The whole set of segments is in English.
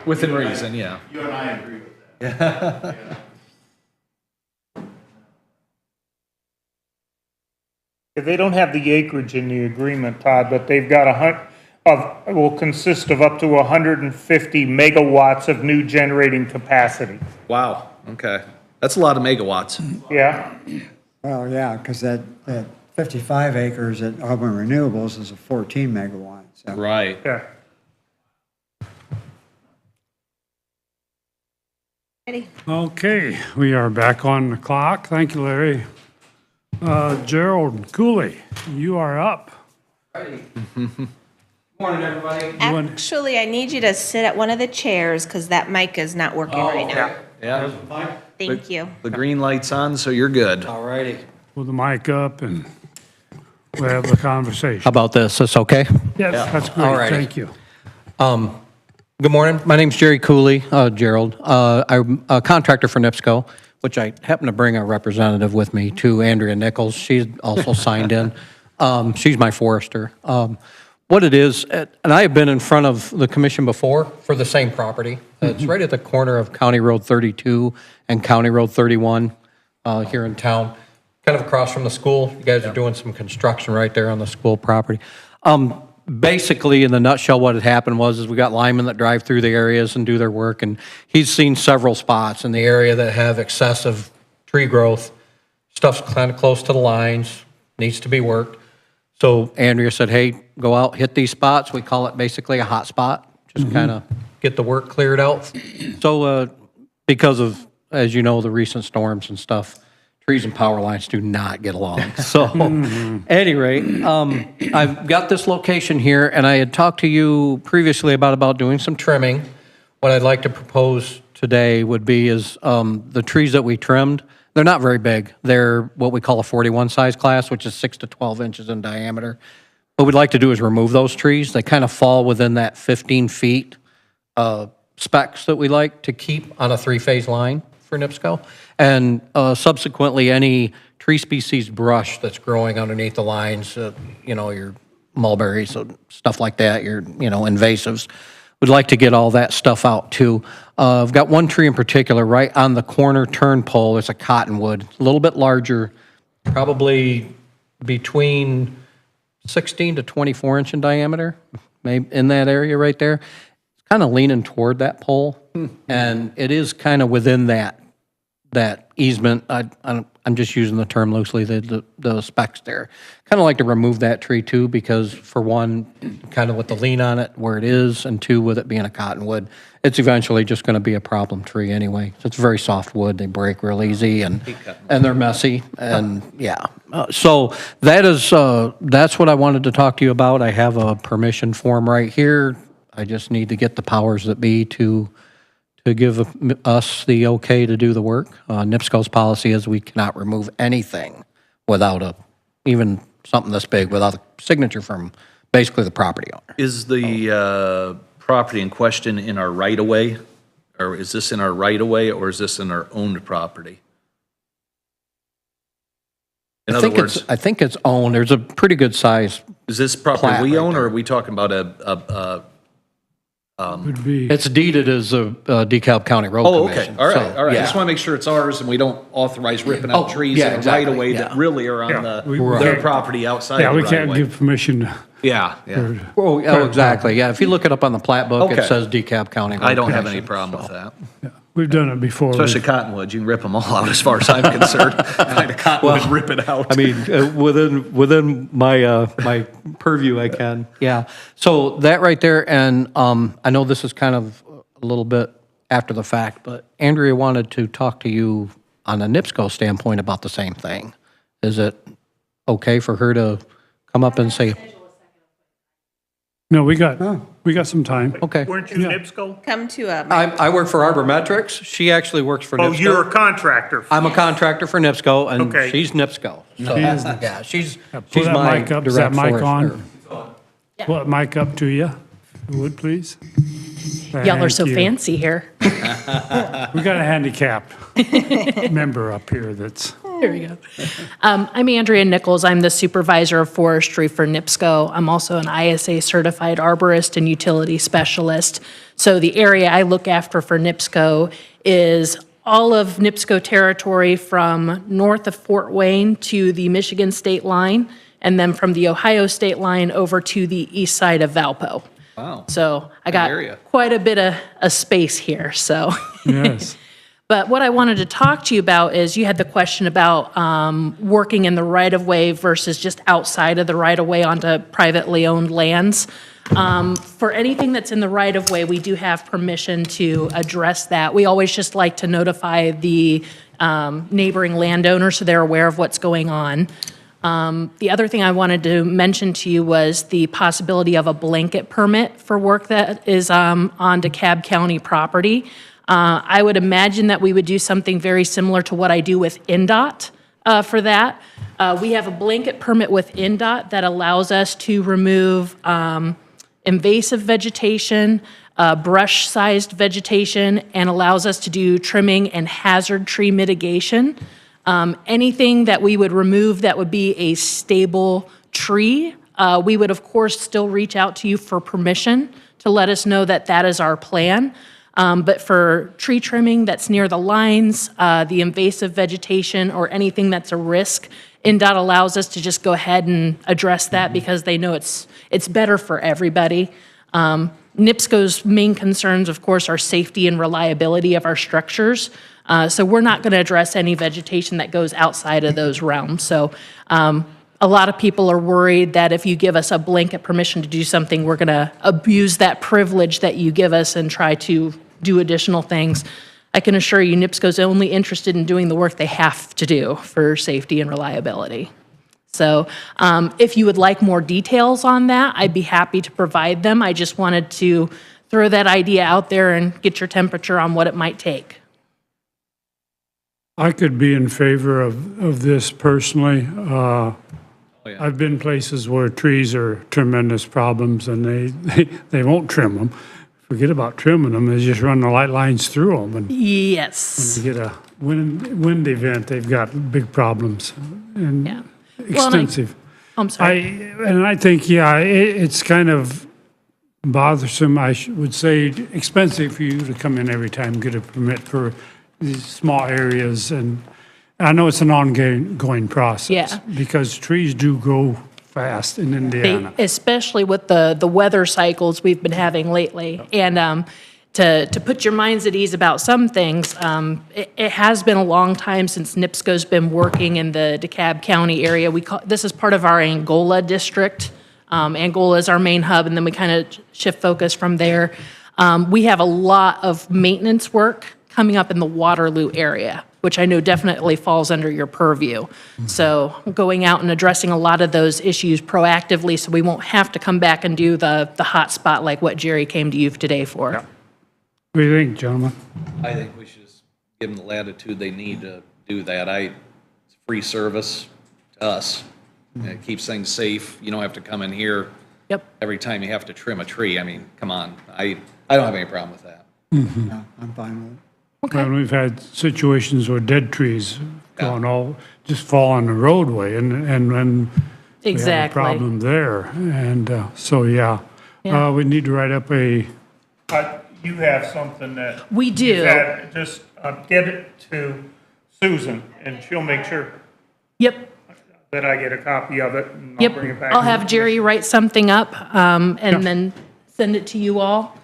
Within reason, yeah. You and I agree with that. Yeah. They don't have the acreage in the agreement, Todd, but they've got will consist of up to 150 megawatts of new generating capacity. Wow, okay. That's a lot of megawatts. Yeah? Well, yeah, because that 55 acres at Auburn Renewables is a 14 megawatt. So. Right. Yeah. Okay, we are back on the clock. Thank you, Larry. Gerald Cooley, you are up. Morning, everybody. Actually, I need you to sit at one of the chairs because that mic is not working right now. Yeah. Thank you. The green light's on, so you're good. All righty. Pull the mic up and we'll have the conversation. How about this? This okay? Yes, that's great. All righty. Thank you. Good morning. My name's Jerry Cooley, Gerald. I'm a contractor for NIPSCO, which I happen to bring a representative with me too, Andrea Nichols. She's also signed in. She's my forester. What it is, and I have been in front of the commission before for the same property. It's right at the corner of County Road 32 and County Road 31 here in town, kind of across from the school. You guys are doing some construction right there on the school property. Basically, in the nutshell, what had happened was we got linemen that drive through the areas and do their work, and he's seen several spots in the area that have excessive tree growth. Stuff's kind of close to the lines, needs to be worked. So Andrea said, hey, go out, hit these spots. We call it basically a hot spot, just kind of get the work cleared out. So because of, as you know, the recent storms and stuff, trees and power lines do not get along. So at any rate, I've got this location here, and I had talked to you previously about doing some trimming. What I'd like to propose today would be is the trees that we trimmed, they're not very big. They're what we call a 41 size class, which is 6 to 12 inches in diameter. What we'd like to do is remove those trees. They kind of fall within that 15 feet specs that we like to keep on a three-phase line for NIPSCO. And subsequently, any tree species brush that's growing underneath the lines, you know, your mulberries, so stuff like that, your, you know, invasives. We'd like to get all that stuff out too. I've got one tree in particular right on the corner turn pole. It's a cottonwood, a little bit larger, probably between 16 to 24 inch in diameter, maybe in that area right there. It's kind of leaning toward that pole, and it is kind of within that easement. I'm just using the term loosely, the specs there. Kind of like to remove that tree too, because for one, kind of with the lean on it where it is, and two, with it being a cottonwood, it's eventually just going to be a problem tree anyway. So it's very soft wood, they break real easy, and they're messy, and yeah. So that's what I wanted to talk to you about. I have a permission form right here. I just need to get the powers that be to give us the okay to do the work. NIPSCO's policy is we cannot remove anything without even something this big, without a signature from basically the property owner. Is the property in question in our right-of-way? Or is this in our right-of-way, or is this in our owned property? In other words, I think it's owned. There's a pretty good size. is this property plat we right own, there. or are we talking about Would be, It's deeded as a DeKalb County Road Oh, okay, Commission. all right, So, all right. I yeah. just want to make sure it's ours and we don't authorize ripping out Oh, trees yeah, in the exactly, right-of-way yeah. that really are on Yeah, their can't- property outside yeah, the we can't right-of-way. give permission to. Yeah, yeah. Oh, exactly, yeah. If you look it up on the plat book, Okay. it says DeKalb County Road I don't have Commission. any problem with that. We've done it before. Especially cottonwood, you can rip them all out as far as I'm concerned. Find a cottonwood and rip it out. I mean, within my my purview, I can. Yeah. So that right there, and I know this is kind of a little bit after the fact, but Andrea wanted to talk to you on a NIPSCO standpoint about the same thing. Is it okay for her to come up and say, No, we got some time. okay? Weren't you NIPSCO? Come to a, I work for Arbormetrics. She actually works for Oh, NIPSCO. you're a contractor. I'm a contractor for NIPSCO, and Okay. she's NIPSCO. So, yeah, she's Pull that my mic up. Is that direct mic forester. on? Pull that mic up to you, if you would, please. Y'all are so Thank you. fancy here. We got a handicapped member up here that's There we go. I'm Andrea Nichols. I'm the supervisor of forestry for NIPSCO. I'm also an ISA certified arborist and utility specialist. So the area I look after for NIPSCO is all of NIPSCO territory from north of Fort Wayne to the Michigan state line, and then from the Ohio state line over to the east side of Valpo. Wow. So I Big got area. quite a bit of space here, so. Yes. But what I wanted to talk to you about is you had the question about working in the right-of-way versus just outside of the right-of-way onto privately owned lands. For anything that's in the right-of-way, we do have permission to address that. We always just like to notify the neighboring landowner so they're aware of what's going on. The other thing I wanted to mention to you was the possibility of a blanket permit for work that is on DeKalb County property. I would imagine that we would do something very similar to what I do with NDOT for that. We have a blanket permit with NDOT that allows us to remove invasive vegetation, brush-sized vegetation, and allows us to do trimming and hazard tree mitigation. Anything that we would remove that would be a stable tree, we would of course still reach out to you for permission to let us know that that is our plan. But for tree trimming that's near the lines, the invasive vegetation, or anything that's a risk, NDOT allows us to just go ahead and address that because they know it's better for everybody. NIPSCO's main concerns, of course, are safety and reliability of our structures. So we're not going to address any vegetation that goes outside of those realms. So a lot of people are worried that if you give us a blanket permission to do something, we're going to abuse that privilege that you give us and try to do additional things. I can assure you NIPSCO's only interested in doing the work they have to do for safety and reliability. So if you would like more details on that, I'd be happy to provide them. I just wanted to throw that idea out there and get your temperature on what it might take. I could be in favor of this personally. yeah. I've been places where trees are tremendous problems and they won't trim them. Forget about trimming them, they just run the light lines through them. And Yes. you get a wind event, they've got big problems and Yeah. Well, extensive. I'm sorry. I think, yeah, it's kind of bothersome, I would say, expensive for you to come in every time, get a permit for these small areas. And I know it's an ongoing process. Yeah. Because trees do grow fast in Indiana. Especially with the weather cycles we've been having lately. And to put your minds at ease about some things, it has been a long time since NIPSCO's been working in the DeKalb County area. This is part of our Angola district. Angola is our main hub, and then we kind of shift focus from there. We have a lot of maintenance work coming up in the Waterloo area, which I know definitely falls under your purview. So going out and addressing a lot of those issues proactively so we won't have to come back and do the hot spot like what Jerry came to you today for. What do you think, gentlemen? I think we should just give them the latitude they need to do that. It's free service to us. It keeps things safe. You don't have to come in here Yep. every time you have to trim a tree. I mean, come on. I don't have any problem with that. No, I'm fine with it. Well, we've had situations where dead trees just fall on the roadway and we have a Exactly. problem there. And so, yeah, Yeah. we need to write up a, You have something that. We do. that just get it to Susan, and she'll make sure Yep. that I get a copy of it, and I'll bring it Yep. back. I'll have Jerry write something up and then send it to you all.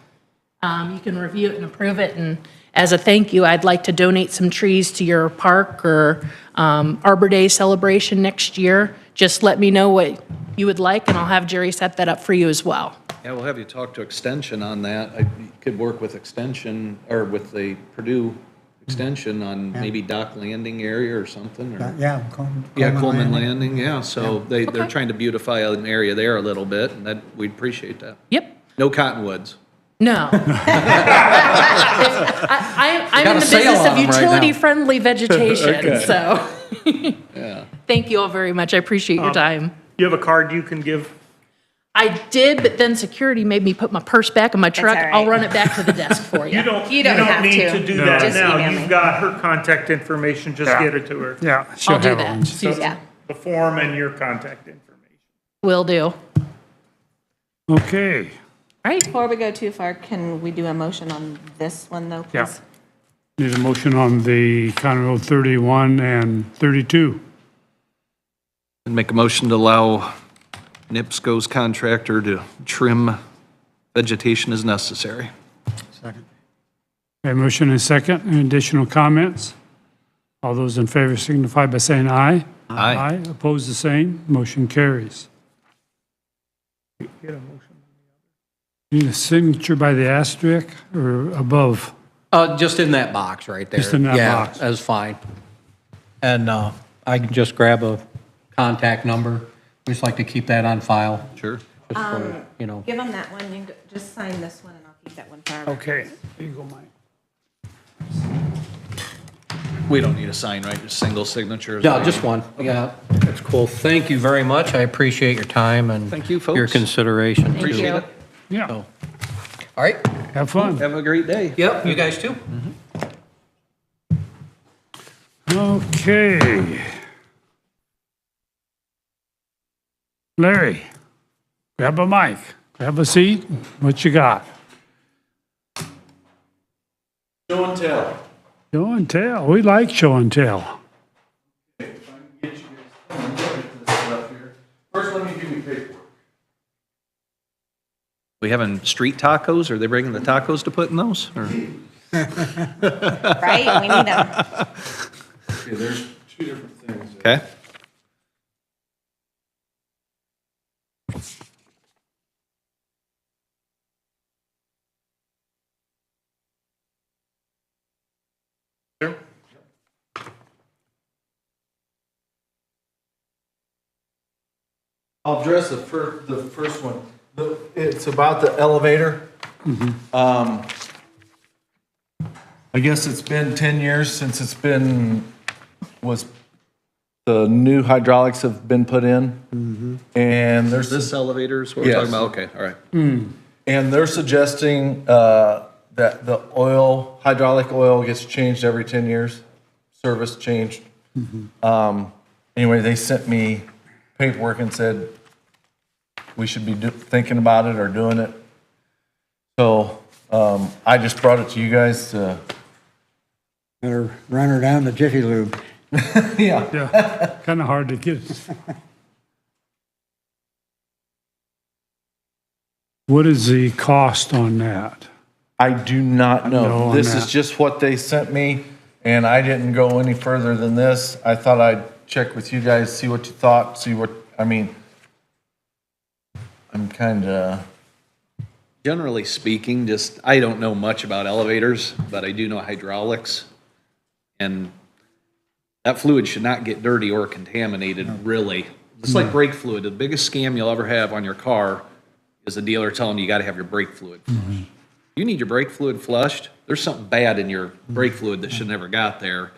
You can review it and approve it. And as a thank you, I'd like to donate some trees to your park or Arbor Day celebration next year. Just let me know what you would like, and I'll have Jerry set that up for you as well. Yeah, we'll have you talk to Extension on that. I could work with Extension, or with the Purdue Extension on maybe Dock Landing area or something, or, Yeah, Coleman Landing, yeah. So they're Okay. trying to beautify an area there a little bit, and that, we'd appreciate that. Yep. No cottonwoods. No. I'm in got a the sale business on of them right now. utility-friendly vegetation, so. Yeah. Thank you all very much. I appreciate your time. You have a card you can give? I did, but then security made me put my purse back in my truck. all right. I'll run it back to the desk for you. You don't have need to. to do No. that Just now. email You've me. got her contact information, just Yeah. get it to her. Yeah, she'll I'll do have that. one. Susan, Yeah. The form and your contact information. will do. Okay, Right? Before we go too far, can we do a motion on this one though, yeah. please? Need a motion on the County Road 31 and 32. And make a motion to allow NIPSCO's contractor to trim vegetation as necessary. Second. A motion and second. Any additional comments? All those in favor signify by saying aye. Aye. Opposed, the same. Motion carries. Need a signature by the asterisk or above? Just in that box right there. Just in that Yeah, box. that's fine. And I can just grab a contact number. We just like to keep that on file, Sure. just for, you know. Give them that one, you just sign this one and I'll keep that one for our. Okay, here you go, Mike. We don't need a sign, right? Just single signatures? No, just one. Yeah, that's cool. Thank you very much. I appreciate your time and Thank you, folks. your consideration. too. Appreciate it. Yeah, All right. have fun. Have a great day. Yep, you guys too. Okay. Larry, grab a mic, grab a seat. What you got? Show and tell. Show and tell. We like show and tell. If I can get you guys to look at this stuff here. First, let me give you paperwork. We having street tacos? Are they bringing the tacos to put in those? Or- Right, we need them. Okay, there's two different things. Okay. I'll address the first one. It's about the elevator. I guess it's been 10 years since the new hydraulics have been put in. And there's This elevator is what we're Yes. talking about? Okay, all right. And they're suggesting that the hydraulic oil gets changed every 10 years, service changed. Anyway, they sent me paperwork and said we should be thinking about it or doing it. So I just brought it to you guys to, Better run her down to Jiffy Lube. yeah. Yeah, kind of hard to get. What is the cost on that? I do not No know. on This is that. just what they sent me, and I didn't go any further than this. I thought I'd check with you guys, see what you thought, I'm kinda, Generally speaking, I don't know much about elevators, but I do know hydraulics. And that fluid should not get dirty or contaminated, really. It's like brake fluid. The biggest scam you'll ever have on your car is the dealer telling you got to have your brake fluid flushed. You need your brake fluid flushed, there's something bad in your brake fluid that should never got there.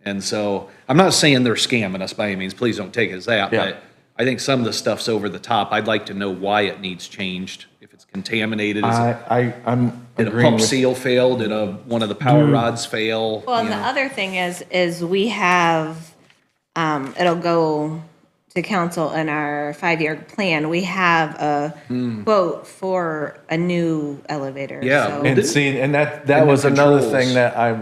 And so, I'm not saying they're scamming us by any means, please don't take it as that, Yeah. but I think some of the stuff's over the top. I'd like to know why it needs changed. If it's contaminated, is it, I'm did a agreeing pump with. seal fail? Did one of the power rods fail? Well, and You the know? other thing is we have, it'll go to council in our 5-year plan. We have a quote for a new elevator. Yeah, so- And see, and that And was the another controls. thing that I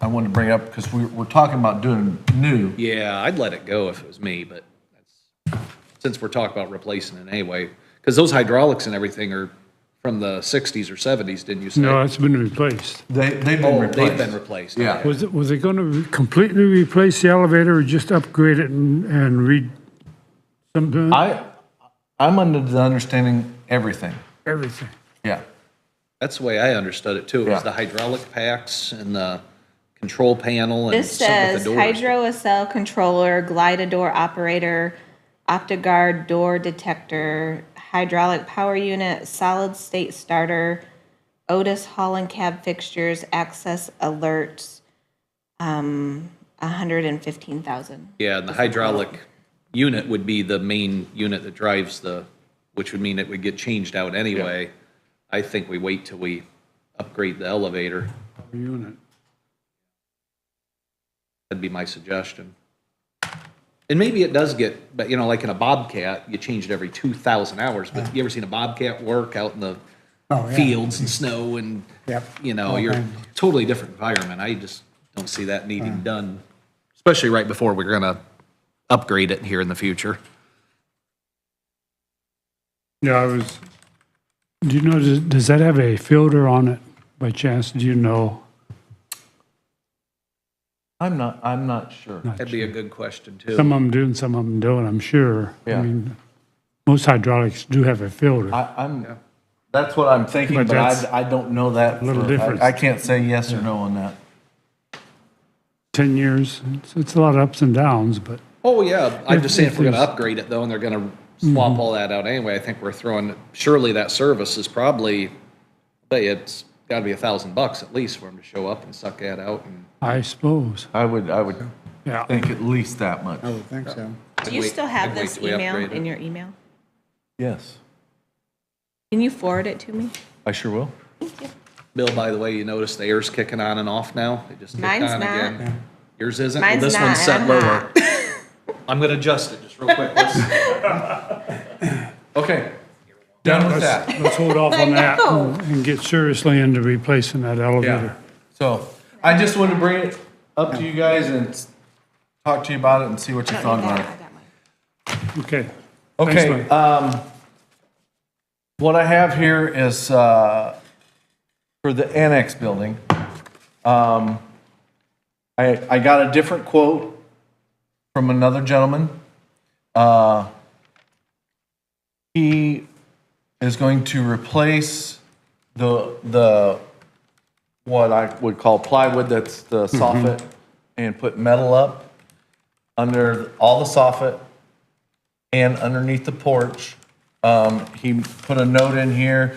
wanted to bring up, because we're talking about doing new. Yeah, I'd let it go if it was me, but since we're talking about replacing it anyway, because those hydraulics and everything are from the 60s or 70s, didn't you say? No, it's been replaced. They've been Oh, replaced. they've been replaced. Yeah. okay. Was it going to completely replace the elevator or just upgrade it and read something? I'm under the understanding everything. Everything. Yeah. That's the way I understood it too. It Yeah. was the hydraulic packs and the control panel and This something with says the doors. hydro-cell controller, glide-a-door operator, OptiGuard door detector, hydraulic power unit, solid-state starter, Otis Hall and cab fixtures, access alerts, 115,000. Yeah, and the hydraulic unit would be the main unit that drives the which would mean it would get changed out anyway. I think we wait till we upgrade the elevator. Unit. That'd be my suggestion. And maybe it does get, but like in a Bobcat, you change it every 2,000 hours, but you ever seen a Bobcat work out in the Oh, yeah. fields and snow and, Yep. you're totally different environment. I just don't see that needing done, especially right before we're gonna upgrade it here in the future. Yeah, do you know, does that have a filter on it by chance? Do you know? I'm not sure. That'd be a good question too. Some of them do and some of them don't, I'm sure. Yeah. I mean, most hydraulics do have a filter. That's what I'm thinking, But but that's I don't know that. a little difference. I can't say yes or no on that. 10 years, it's a lot of ups and downs, but Oh, yeah, I'm just saying if we're gonna there's- upgrade it though, and they're gonna swap all that out anyway, I think we're throwing, surely that service is probably, it's gotta be $1,000 at least for them to show up and suck that out and. I suppose, I would yeah. think at least that much. I would think so. Do you wait- still have I'd wait this till we email upgrade it. in your email? Yes, Can you forward it to me? I sure will. Bill, by the way, you notice the air's kicking on and off now? It just kicked Mine's on not. again. Yours isn't? Well, Mine's this not, one's set and I'm lower. I'm gonna adjust it just real quick. Okay, done with that. Let's hold off on that know. and get seriously into replacing that elevator. So I just wanted to bring it up to you guys and talk to you about it and see what you thought about it. I got mine. Okay. Okay, Thanks, what I have here is, for the annex building. I got a different quote from another gentleman. He is going to replace the, what I would call plywood, that's the soffit, and put metal up under all the soffit and underneath the porch. He put a note in here,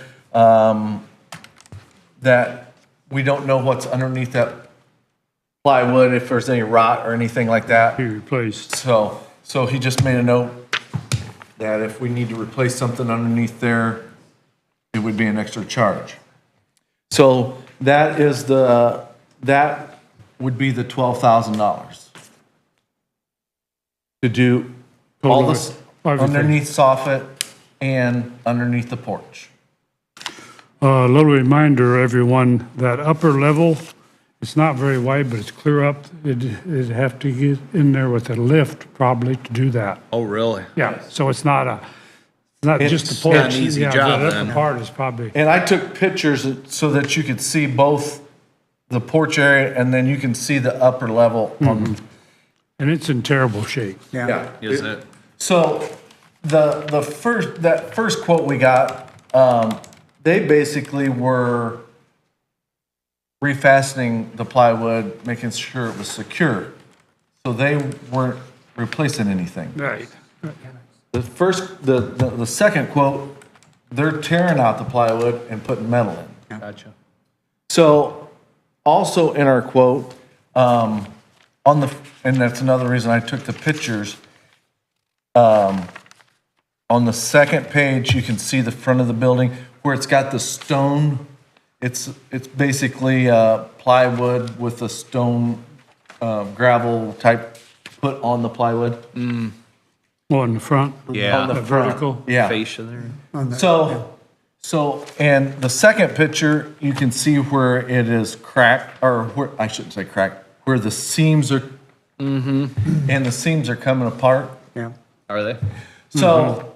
that we don't know what's underneath that plywood, if there's any rot or anything like that. Be replaced. So he just made a note that if we need to replace something underneath there, it would be an extra charge. So that would be the $12,000 to do all this Everything. underneath soffit and underneath the porch. A little reminder, everyone, that upper level, it's not very wide, but it's clear up. It'd have to get in there with a lift probably to do that. Oh, really? Yeah, so it's not just It's the not porch. an easy Yeah, job that then. upper part is probably, And I took pictures so that you could see both the porch area and then you can see the upper level on. and it's in terrible shape. Yeah. Is it? So that first quote we got, they basically were refastening the plywood, making sure it was secure. So they weren't replacing anything. Right. The second quote, they're tearing out the plywood and putting metal in. Gotcha. So also in our quote, and that's another reason I took the pictures. On the second page, you can see the front of the building where it's got the stone. It's basically plywood with a stone gravel type put on the plywood. Well, in the front. Yeah. On the The front. vertical. Yeah. Fascia there. So, and the second picture, you can see where it is cracked, or where, I shouldn't say cracked, where the seams are, and the seams are coming apart. Yeah. Are they? So,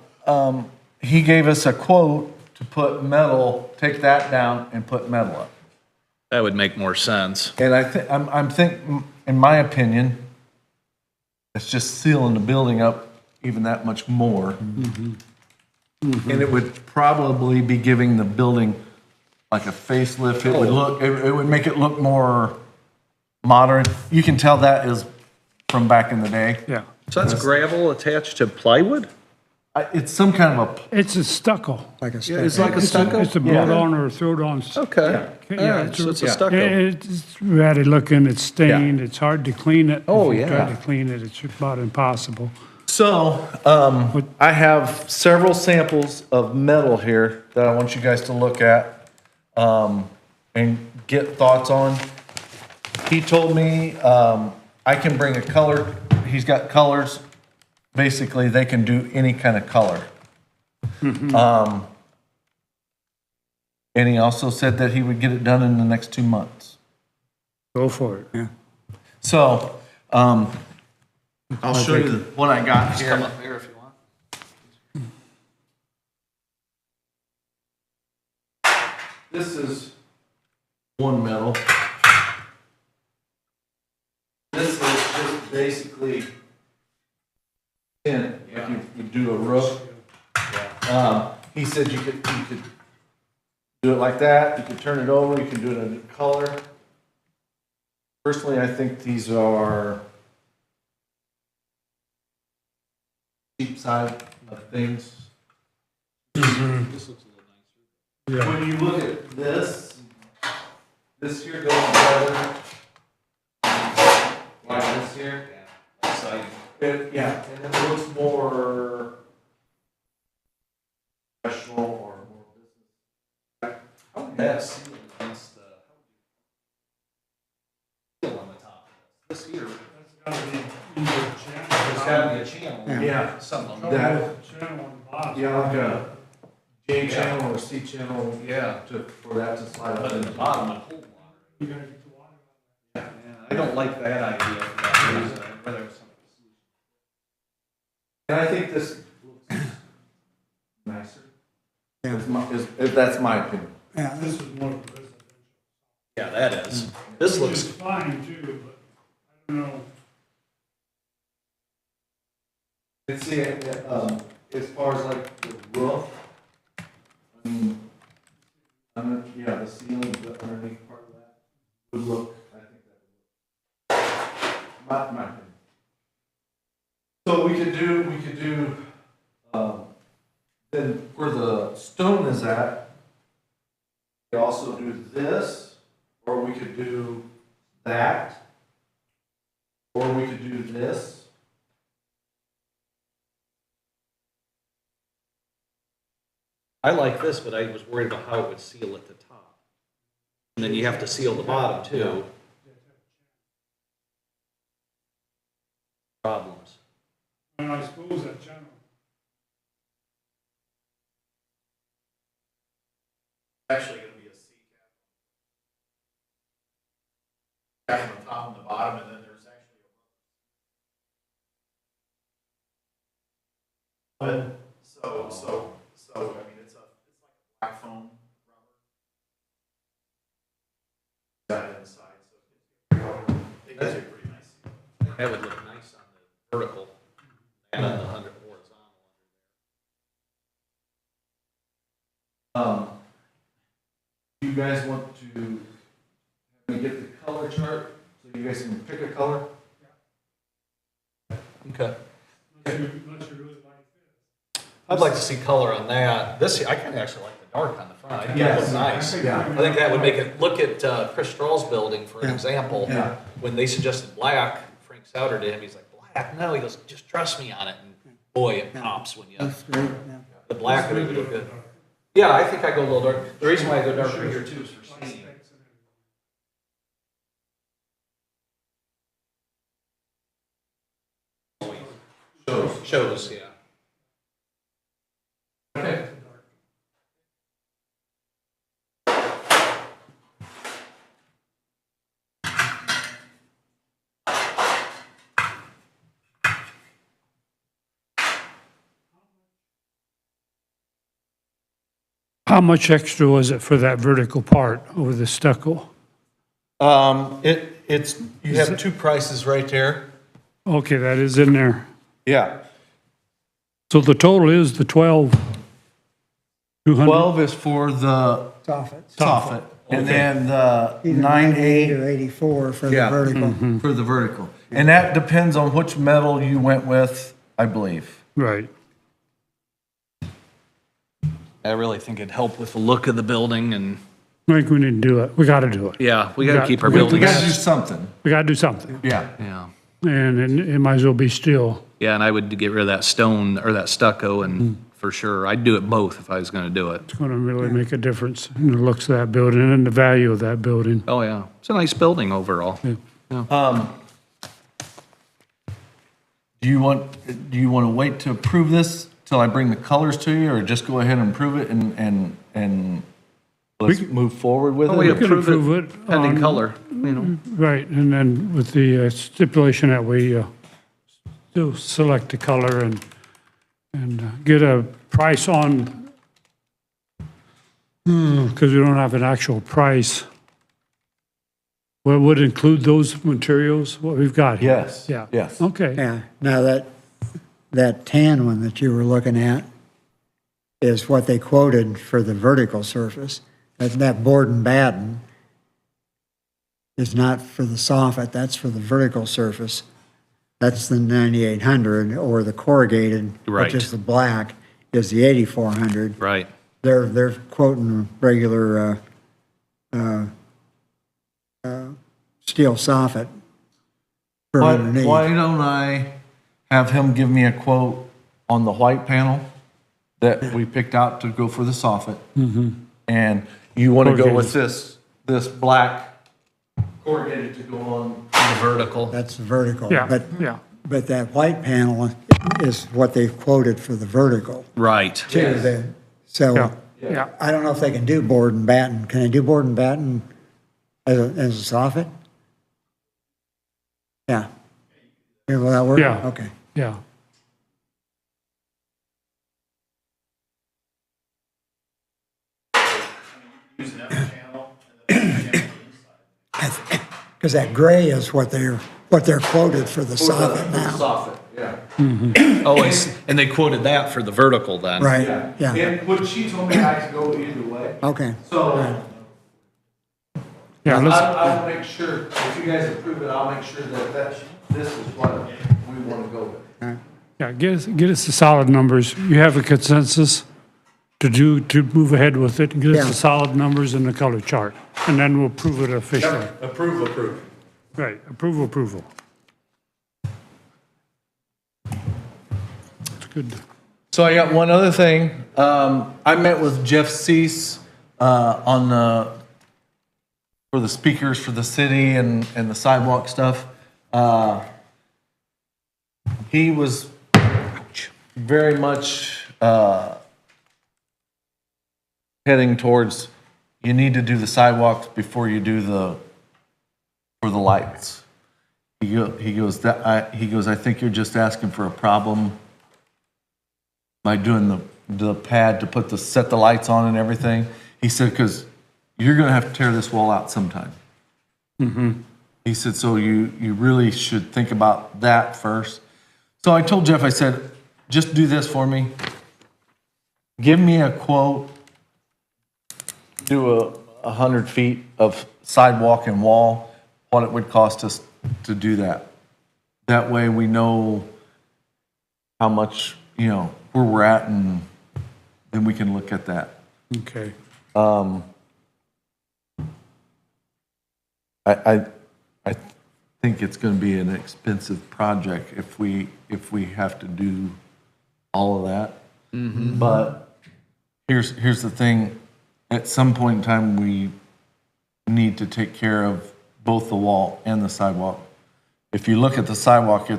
he gave us a quote to put metal, take that down and put metal up. That would make more sense. And I'm thinking, in my opinion, it's just sealing the building up even that much more. And it would probably be giving the building like a facelift. It would make it look more modern. You can tell that is from back in the day. Yeah. So that's gravel attached to plywood? It's some kind of It's a stucco. Like a It's stucco. like a stucco? It's a blowed-on or a throwed-on. Okay. Yeah, All right, so it's a stucco. It's ratty looking, it's stained, it's hard to clean it. Oh, If you try yeah. to clean it, it's about impossible. So, I have several samples of metal here that I want you guys to look at, and get thoughts on. He told me, I can bring a color, he's got colors, basically they can do any kind of color. And he also said that he would get it done in the next 2 months. Go for it. Yeah. So, I'll show you what I got here. Come up there if you want. This is one metal. This is just basically tin, like you do a roof. He said you could do it like that, you could turn it over, you can do it in a color. Personally, I think these are cheap side of things. This looks a little nicer. When you look at this here goes together like this here. Yeah, and it looks more professional or more business. How would that seal against the seal on the top of this? This here. There's gotta be a channel. Yeah, something like that. Yeah, like a J channel or C channel. Yeah. For that to slide up. But in the bottom would hold water. Yeah, I don't like that idea for that reason. I'd rather have some solution. And I think this looks nicer. Yeah. If that's my opinion. Yeah, This is more of a residential. Yeah, that is. This looks, It's fine too, but I don't know. And see, as far as like the roof, I mean, yeah, the ceiling, the underneath part of that would look, I think that would look. My opinion. So we could do, then where the stone is at, we could also do this, or we could do that, or we could do this. I like this, but I was worried about how it would seal at the top. And then you have to seal the bottom too. Problems. And I suppose that channel. Actually going to be a C cap. Cap on the top and the bottom, and then there's actually a rubber. So I mean it's like a black foam rubber. Got it inside, so it gives you a pretty nice. That would look nice on the vertical and on the horizontal. You guys want to have me get the color chart so you guys can pick a color? Okay. Unless you really like this. I'd like to see color on that. This, I kind of actually like the dark on the front. I think that looks nice. Yeah. I think that would make it, look at Chris Strahl's building, for an example. Yeah. When they suggested black, Frank Souter to him, he's like, black? No, he goes, just trust me on it. And boy, it pops when you, that's great, yeah. the black would look good. Yeah, I think I go a little dark. The reason why I go darker here too is for seeing. Shows, yeah. Okay. How much extra was it for that vertical part over the stucco? It's, you have two prices right there. Okay, that is in there. Yeah. So the total is the 12,200? 12 is for the Soffit. soffit, and then the Either 98 or 84 for the Yeah. vertical. for the vertical. And that depends on which metal you went with, I believe. Right. I really think it'd help with the look of the building and, I think we need to do it. We got to do it. yeah, we gotta keep our We buildings. gotta do something. We got to do something. Yeah. Yeah. And it might as well be still. Yeah, and I would get rid of that stone or that stucco and for sure, I'd do it both if I was gonna do it. It's going to really make a difference in the looks of that building and the value of that building. Oh, yeah. It's a nice building overall. Do you want to wait to approve this till I bring the colors to you, or just go ahead and approve it and let's move forward with Oh, we it? can approve approve it it pending on- color, you know. Right, and then with the stipulation that we still select the color and get a price on, because we don't have an actual price. Well, would it include those materials, what we've got here? Yes. Yeah. Yes. Okay. Yeah, now that tan one that you were looking at is what they quoted for the vertical surface. That board and batten is not for the soffit, that's for the vertical surface. That's the 9,800, or the corrugated, Right. which is the black, is the 8,400. Right. They're quoting regular steel soffit for Why underneath. don't I have him give me a quote on the white panel that we picked out to go for the soffit? And you want to go with this black corrugated to go on The vertical. That's the vertical. Yeah, But, yeah. but that white panel is what they've quoted for the vertical Right. too. So Yeah, yeah. I don't know if they can do board and batten. Can they do board and batten as a soffit? Yeah. Yeah, will that work? Yeah. Okay. Yeah. Because that gray is what they're quoted for the soffit now. soffit, yeah. Oh, and they quoted that for the vertical then. Right, yeah, And what she told me I could go either way. okay. So Yeah, let's, I'll make sure, if you guys approve it, I'll make sure that this is what we want to go with. yeah, get us the solid numbers. You have a consensus to move ahead with it, and get us Yeah. the solid numbers and the color chart, and then we'll prove it officially. Approve. Right, approval. That's good. So I got one other thing. I met with Jeff Cease for the speakers for the city and the sidewalk stuff. He was very much heading towards, you need to do the sidewalks before you do for the lights. He goes, I think you're just asking for a problem by doing the pad to set the lights on and everything. He said, because you're gonna have to tear this wall out sometime. He said, so you really should think about that first. So I told Jeff, I said, just do this for me. Give me a quote, do 100 feet of sidewalk and wall, what it would cost us to do that. That way we know how much, where we're at, and then we can look at that. Okay. I think it's gonna be an expensive project if we have to do all of that. But here's the thing, at some point in time, we need to take care of both the wall and the sidewalk. If you look at the sidewalk,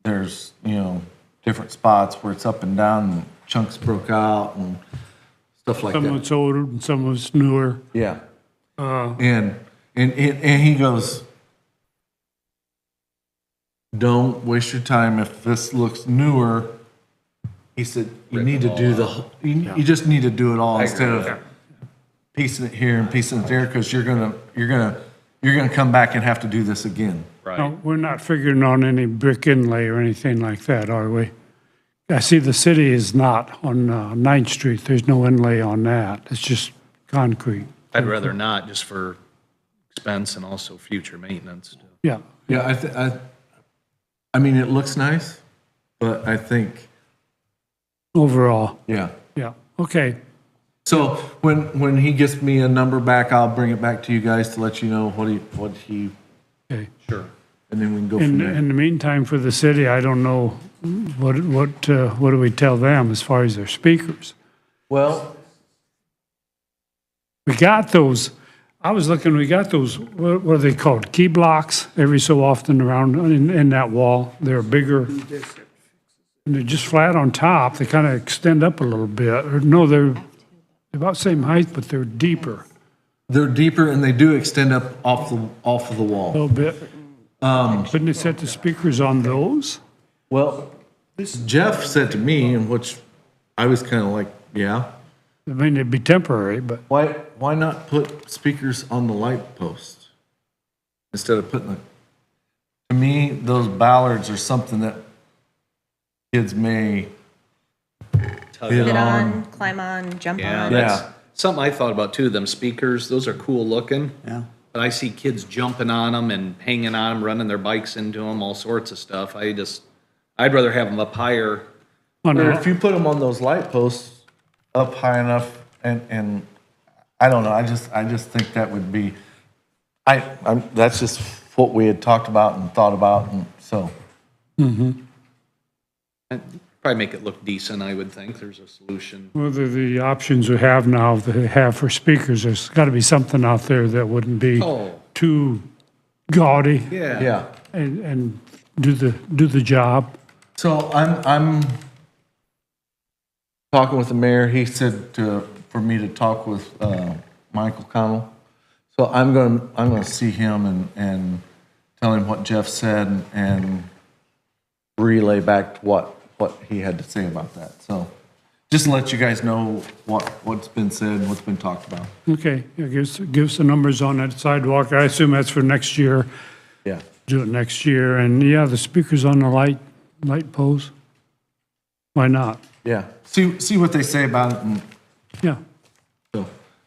there's different spots where it's up and down, and chunks broke out and stuff like Some of that. it's older and some of it's newer. Yeah. And he goes, don't waste your time if this looks newer. He said, you need to do you just need to do it all instead of piecing it here and piecing it there, because you're gonna come back and have to do this again. No, we're not figuring on any brick inlay or anything like that, are we? I see the city is not on 9th Street. There's no inlay on that. It's just concrete. I'd rather not, just for expense and also future maintenance. Yeah. Yeah, I mean, it looks nice, but I think, Overall, yeah. yeah. Okay. So when he gets me a number back, I'll bring it back to you guys to let you know what he Okay. Sure. and then we can go from there. In the meantime, for the city, I don't know, what do we tell them as far as their speakers? Well, We got those, I was looking, we got those, what are they called? Key blocks every so often around in that wall. They're bigger. And they're just flat on top. They kind of extend up a little bit. Or no, they're about the same height, but they're deeper they're deeper and they do extend up off of the a wall. little bit. Couldn't they set the speakers on those? Well, Jeff said to me, and which I was kind of like, yeah, I mean, they'd be temporary, but why not put speakers on the light post instead of putting to me, those ballards are something that kids may Tug Hit Get on. on, climb on, jump Yeah, on. that's Yeah. something I thought about too, them speakers, those are cool looking. Yeah. But I see kids jumping on them and hanging on them, running their bikes into them, all sorts of stuff. I'd rather have them up higher. Or if you put them on those light posts up high enough and I don't know, I just think that would be, that's just what we had talked about and thought about and so. I'd probably make it look decent, I would think. There's a solution. whether the options we have now that they have for speakers, there's got to be something out there that wouldn't be Oh, too gaudy yeah. Yeah. and do the job. So I'm talking with the mayor. He said for me to talk with Michael Connell. So I'm gonna see him and tell him what Jeff said and relay back what he had to say about that. So just to let you guys know what's been said and what's been talked about. Okay, yeah, give us the numbers on that sidewalk. I assume that's for next year. Yeah. Do it next year. And yeah, the speakers on the light post. Why not? Yeah. See what they say about it and Yeah, so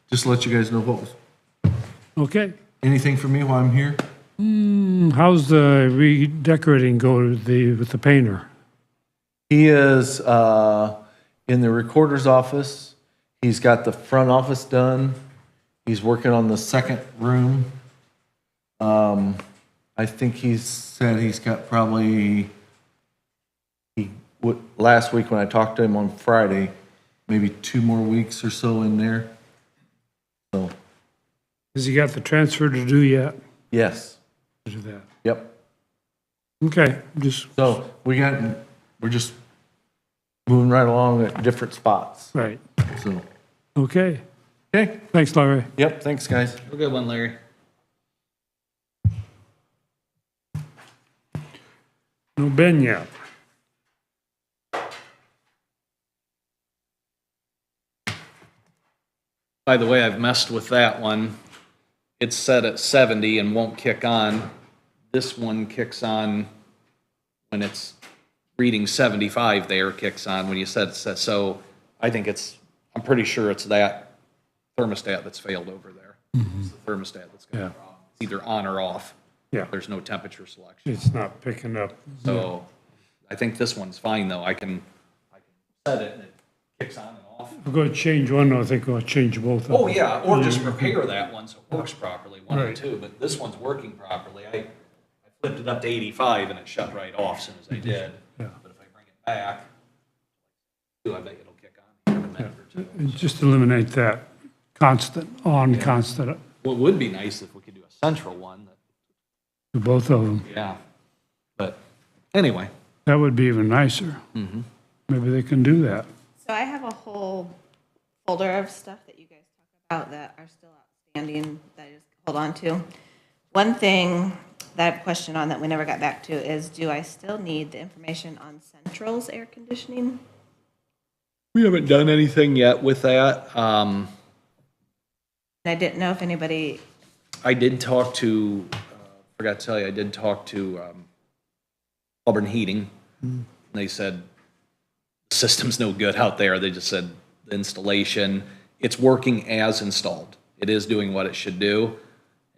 just to let you guys know what was. okay. Anything for me while I'm here? How's the redecorating go with the painter? He is in the recorder's office. He's got the front office done. He's working on the second room. I think he said he's got probably, last week when I talked to him on Friday, maybe 2 more weeks or so in there. So, Has he got the transfer to do yet? yes, To do that. yep. Okay, just, So we're just moving right along at different spots. right. So, Okay. okay. Thanks, Larry. Yep, thanks, guys. Have a good one, Larry. No Ben yet. By the way, I've messed with that one. It's set at 70 and won't kick on. This one kicks on when it's reading 75 there, kicks on when you set it. So I think I'm pretty sure it's that thermostat that's failed over there. It's the thermostat that's got a problem. It's either on or off. Yeah. There's no temperature selection. It's not picking up. So I think this one's fine though. I can set it and it kicks on and off. We're going to change one, I think we'll change both of them. Oh, yeah, or just repair that one so it works properly, one and Right. two, but this one's working properly. I flipped it up to 85 and it shut right off as soon as I did. Yeah. But if I bring it back, I bet it'll kick on in a minute or two. And just eliminate that constant, constant, What would be nice if we could do a central one, to both of them. yeah. But anyway, That would be even nicer. Maybe they can do that. So I have a whole folder of stuff that you guys talk about that are still outstanding that I just hold on to. One thing that I have a question on that we never got back to is, do I still need the information on Central's air conditioning? we haven't done anything yet with that. And I didn't know if anybody, I did talk to, forgot to tell you, I did talk to Auburn Heating. They said the system's no good out there. They just said the installation, it's working as installed. It is doing what it should do.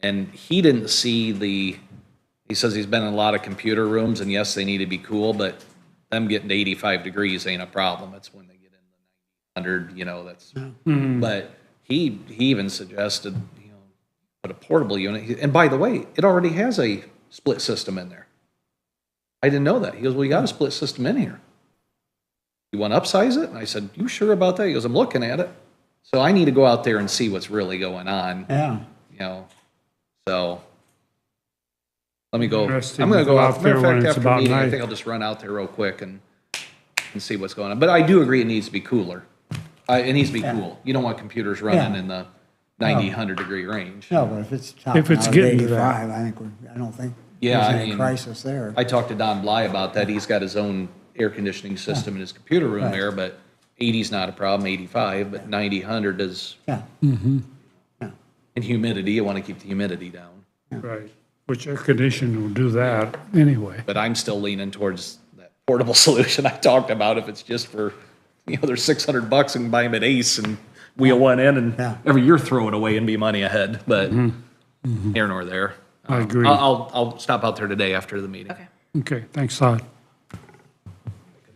And he didn't see he says he's been in a lot of computer rooms, and yes, they need to be cool, but them getting to 85 degrees ain't a problem. It's when they get in the 100, that's, but he even suggested, put a portable unit. And by the way, it already has a split system in there. I didn't know that. He goes, well, you got a split system in here. You want to upsize it? And I said, you sure about that? He goes, I'm looking at it. So I need to go out there and see what's really going on, Yeah. you know, so. Let me go, I'm Interesting. gonna go Go out, out matter of there when fact, it's after the about meeting, I night. think I'll just run out there real quick and see what's going on. But I do agree it needs to be cooler. It needs to be cool. You don't want computers running Yeah. in the 90, 100-degree range. No, but if it's topping If it's out at getting to that. 85, I think, I don't think Yeah, there's I any mean, crisis there. I talked to Don Bly about that. He's got his own air conditioning system in his computer room Right. there, but 80's not a problem, 85, but 90, 100 is, Yeah, and humidity, you want to keep the humidity down. Right, which air conditioning will do that anyway. But I'm still leaning towards that portable solution I talked about. If it's just for, you know, there's $600 and buy them at Ace and wheel one in and Yeah. every year throw it away and be money ahead, but here nor there. I agree. I'll stop out there today after the meeting. Okay. Okay, thanks, Todd.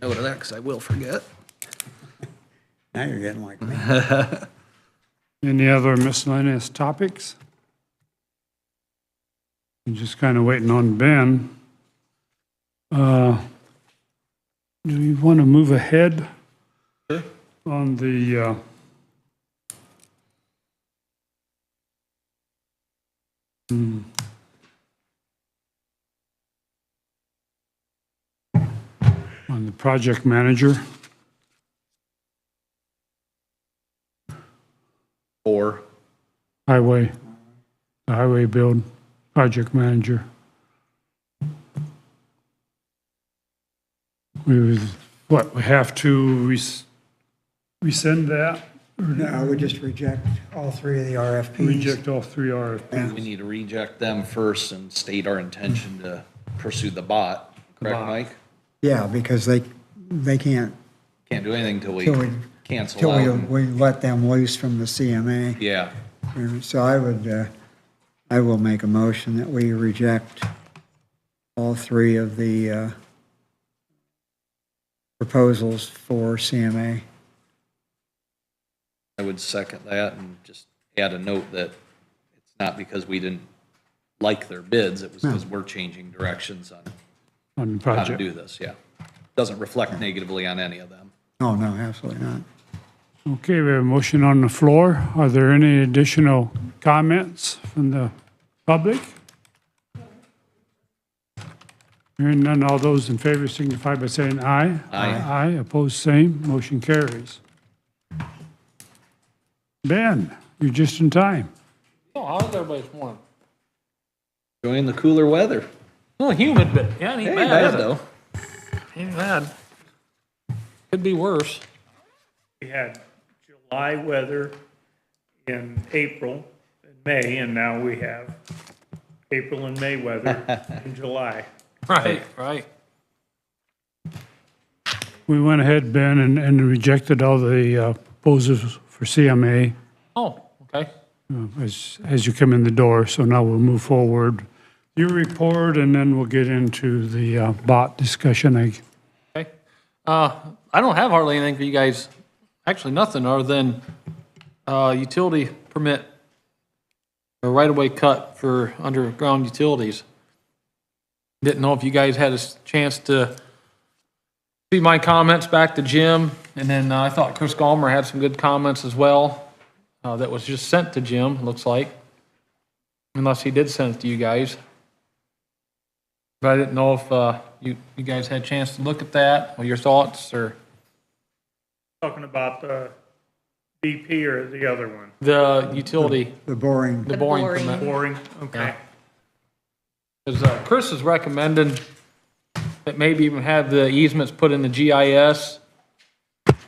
Note of that because I will forget. now you're getting like me. Any other miscellaneous topics? I'm just kind of waiting on Ben. Do you want to move ahead on the on the project manager? Or Highway, the highway build, project manager. We have to rescind that? No, I would just reject all three of the RFPs. Reject all three RFPs? we need to reject them first and state our intention to pursue the bot, correct, bot. Mike? Yeah, because they can't, Can't do anything till we till we, cancel till out. we let them loose from the CMA. Yeah, So I will make a motion that we reject all three of the proposals for CMA. I would second that and just add a note that it's not because we didn't like their bids, it was because we're changing directions on On the how to project. do this, yeah. Doesn't reflect negatively on any of them. Oh, no, absolutely not. Okay, we have a motion on the floor. Are there any additional comments from the public? Hearing none, all those in favor signify by saying aye. Aye. Aye, opposed, same, motion carries. Ben, you're just in time. Oh, how's everybody's morning? Enjoying the cooler weather. A little humid, but yeah, it ain't Ain't bad, bad is it? though. Ain't bad. Could be worse. We had July weather in April and May, and now we have April and May weather in July. Right, right. We went ahead, Ben, and rejected all the proposals for CMA Oh, okay. as you come in the door, so now we'll move forward. Your report, and then we'll get into the bot discussion. Okay. I don't have hardly anything for you guys. Actually, nothing other than utility permit, a right-of-way cut for underground utilities. Didn't know if you guys had a chance to see my comments back to Jim, and then I thought Chris Gallmer had some good comments as well that was just sent to Jim, looks like, unless he did send it to you guys. But I didn't know if you guys had a chance to look at that, or your thoughts, or Talking about the BP or the other one? the utility, The boring, the boring boring. permit. Boring, okay. Because Chris is recommending that maybe even have the easements put in the GIS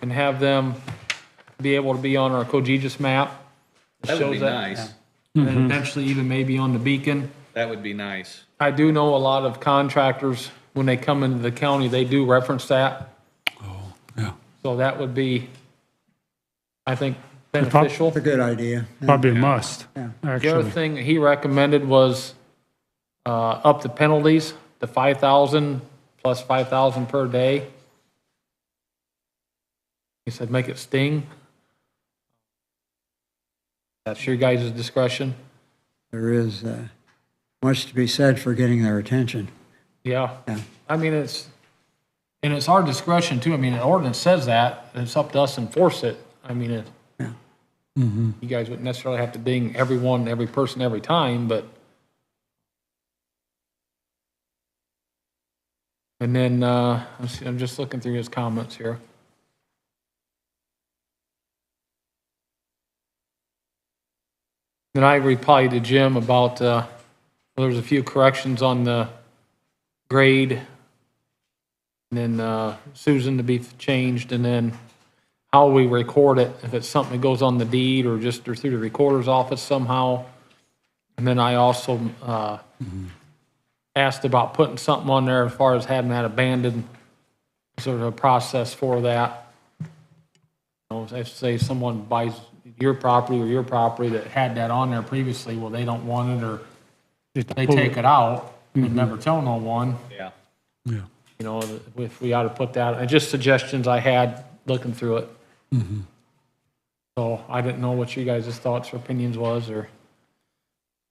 and have them be able to be on our Cogegis map. It That would be shows nice. And then eventually even maybe on the beacon. That would be nice. I do know a lot of contractors, when they come into the county, they do reference that. Yeah. So that would be, I think, beneficial. it's a good idea. Probably a must, Yeah. The other actually. thing that he recommended was up the penalties to 5,000 plus 5,000 per day. He said, make it sting. That's your guys' discretion. There is, much to be said for getting their attention. Yeah. Yeah. I mean, and it's our discretion too. I mean, the ordinance says that, and it's up to us to enforce it. I mean, Yeah. you guys wouldn't necessarily have to ding everyone, every person, every time, but. And then, I'm just looking through his comments here. Then I replied to Jim about, well, there's a few corrections on the grade. And then, Susan to be changed, and then how we record it, if it's something that goes on the deed or just or through the recorder's office somehow. And then I also, asked about putting something on there as far as having that abandoned, sort of a process for that. You know, if say someone buys your property or your property that had that on there previously, well, they don't want it, or they take it out and never tell no one. Yeah. Yeah. You know, if we ought to put that, and just suggestions I had looking through it. So I didn't know what you guys' thoughts or opinions was, or,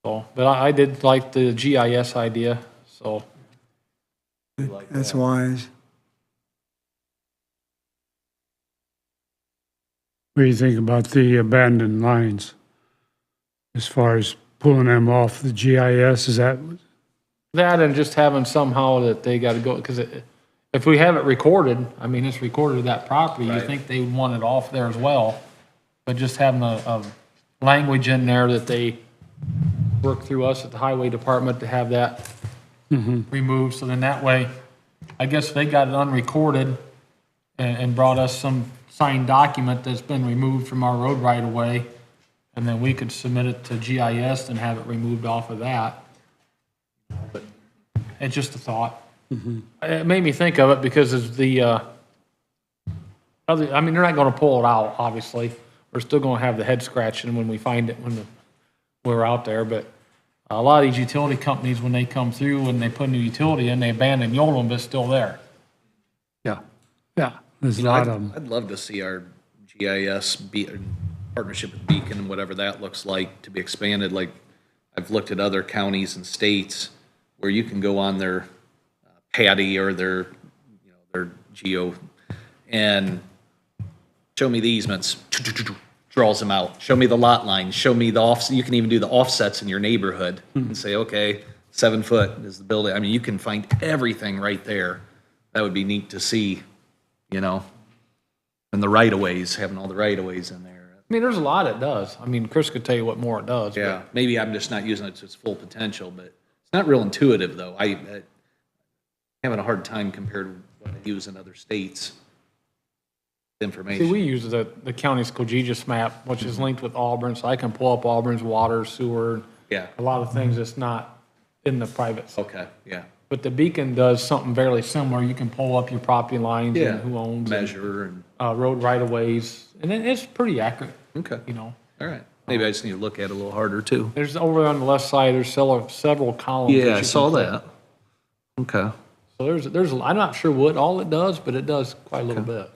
so, but I did like the GIS idea, so. That's wise. What do you think about the abandoned lines? As far as pulling them off the GIS, is that, That and just having somehow that they gotta go, because if we have it recorded, I mean, it's recorded that property, you Right. think they would want it off there as well. But just having a language in there that they work through us at the highway department to have that removed, so then that way, I guess they got it unrecorded and brought us some signed document that's been removed from our road right of way, and then we could submit it to GIS and have it removed off of that. But it's just a thought. It made me think of it because of the, other, I mean, they're not gonna pull it out, obviously. We're still gonna have the head scratching when we find it, when we're out there, but a lot of these utility companies, when they come through and they put a new utility in, they abandon the old one, but it's still there. yeah, yeah, there's a You know, lot I'd, of them. I'd love to see our GIS partnership with Beacon, whatever that looks like, to be expanded. Like, I've looked at other counties and states where you can go on their PADI or their, you know, their geo and show me the easements, draws them out. Show me the lot lines, show me the offset. You can even do the offsets in your neighborhood and say, okay, 7 foot is the building. I mean, you can find everything right there. That would be neat to see, you know, and the right of ways, having all the right of ways in there. I mean, there's a lot it does. I mean, Chris could tell you what more it does. but- Yeah, maybe I'm just not using it to its full potential, but it's not real intuitive, though. I'm having a hard time compared to what I use in other states. See, Information. we use the county's COGIGIS map, which is linked with Auburn, so I can pull up Auburn's water, sewer, Yeah, a lot of things that's not in the private. okay, yeah. But the Beacon does something fairly similar. You can pull up your property lines Yeah, and who owns, and, measure and, road right of ways, and it's pretty accurate, okay, you know. all right. Maybe I just need to look at it a little harder, too. There's over on the left side, there's several columns. that Yeah, you I can saw click. that. Okay. So I'm not sure what all it does, but it does quite a little bit.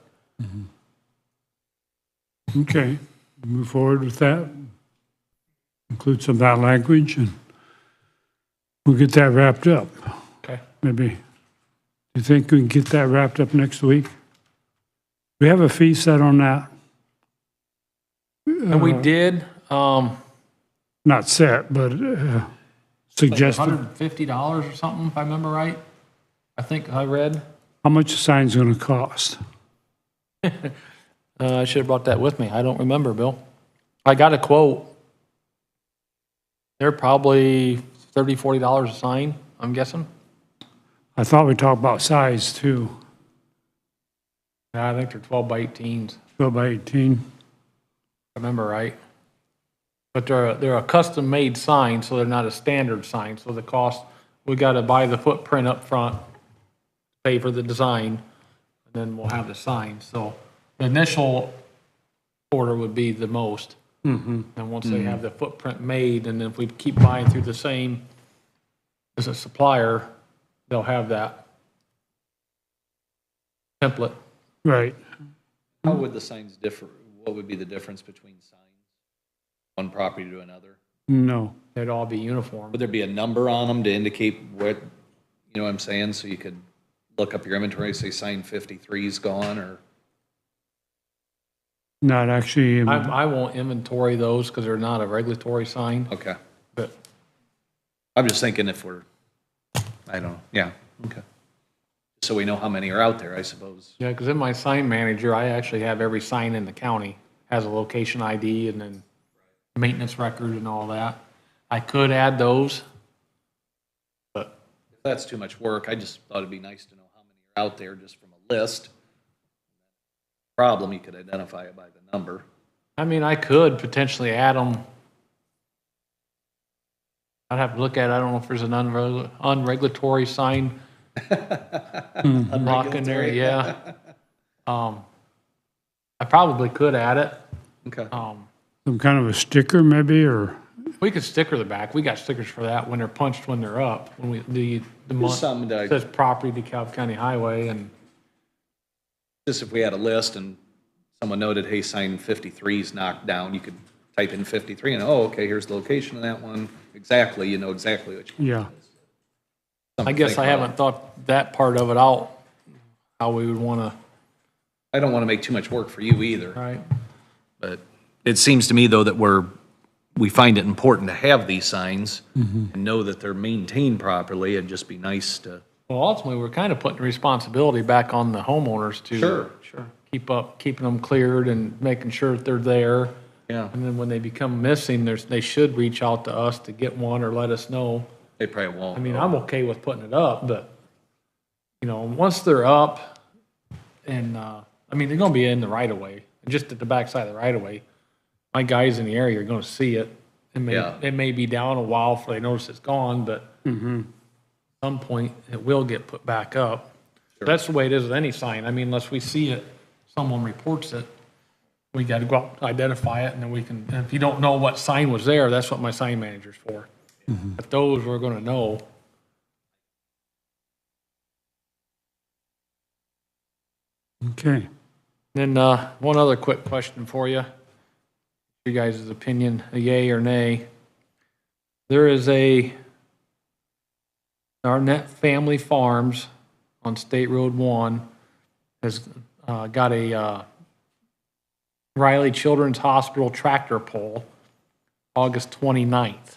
Okay, move forward with that. Include some of that language, and we'll get that wrapped up. Okay. Maybe, do you think we can get that wrapped up next week? We have a fee set on that? And we did, Not set, but suggested. $150 or something, if I remember right. I think I read. How much a sign's gonna cost? I should have brought that with me. I don't remember, Bill. I got a quote. They're probably $30, $40 a sign, I'm guessing. I thought we talked about size too, Yeah, I think they're 12 by 18s, if 12 by 18. I remember right. But they're a custom-made sign, so they're not a standard sign. So the cost, we got to buy the footprint up front, pay for the design, and then we'll have the sign. So the initial order would be the most. And once they have the footprint made, and then if we keep buying through the same as a supplier, they'll have that template. Right. How would the signs differ? What would be the difference between signs, one property to another? No. They'd all be uniform. Would there be a number on them to indicate what, you know what I'm saying? So you could look up your inventory, say sign 53 is gone, or, Not actually, I won't inventory those because they're not a regulatory sign, okay. but I'm just thinking if we're, I don't know, yeah, okay. So we know how many are out there, I suppose. yeah, because in my sign manager, I actually have every sign in the county has a location ID and then maintenance record and all that. I could add those, but If that's too much work, I just thought it'd be nice to know how many are out there just from a list. Problem, you could identify it by the number. I mean, I could potentially add them. I'd have to look at it. I don't know if there's an unregulatory sign lock in there, yeah. I probably could add it. Okay. some kind of a sticker maybe, or, We could sticker the back. We got stickers for that when they're punched, when they're up, when we, the month something that I- says property DeKalb County Highway and, Just if we had a list and someone noted, hey, sign 53 is knocked down, you could type in 53 and, oh, okay, here's the location of that one. Exactly, you know exactly what you. yeah. I guess I haven't thought that part of it out, how we would want I don't want to make too much work for you either. to, right? But it seems to me, though, that we find it important to have these signs and know that they're maintained properly. It'd just be nice to, Well, ultimately, we're kind of putting the responsibility back on the homeowners to. Sure. Keeping them cleared and making sure that they're there. yeah, And then when they become missing, they should reach out to us to get one or let us know. they probably won't. I mean, I'm okay with putting it up, but, you know, once they're up and, I mean, they're gonna be in the right of way, just at the backside of the right of way. My guys in the area are gonna see it. Yeah. It may be down a while before they notice it's gone, but at some point, it will get put back up. That's the way it is with any sign. I mean, unless we see it, someone reports it, we gotta go out, identify it, and then we can, and if you don't know what sign was there, that's what my sign manager's for. If those, we're gonna know. Okay. Then, one other quick question for you. Your guys' opinion, a yay or nay. There is Arnett Family Farms on State Road 1 has got a Riley Children's Hospital tractor pull August 29th.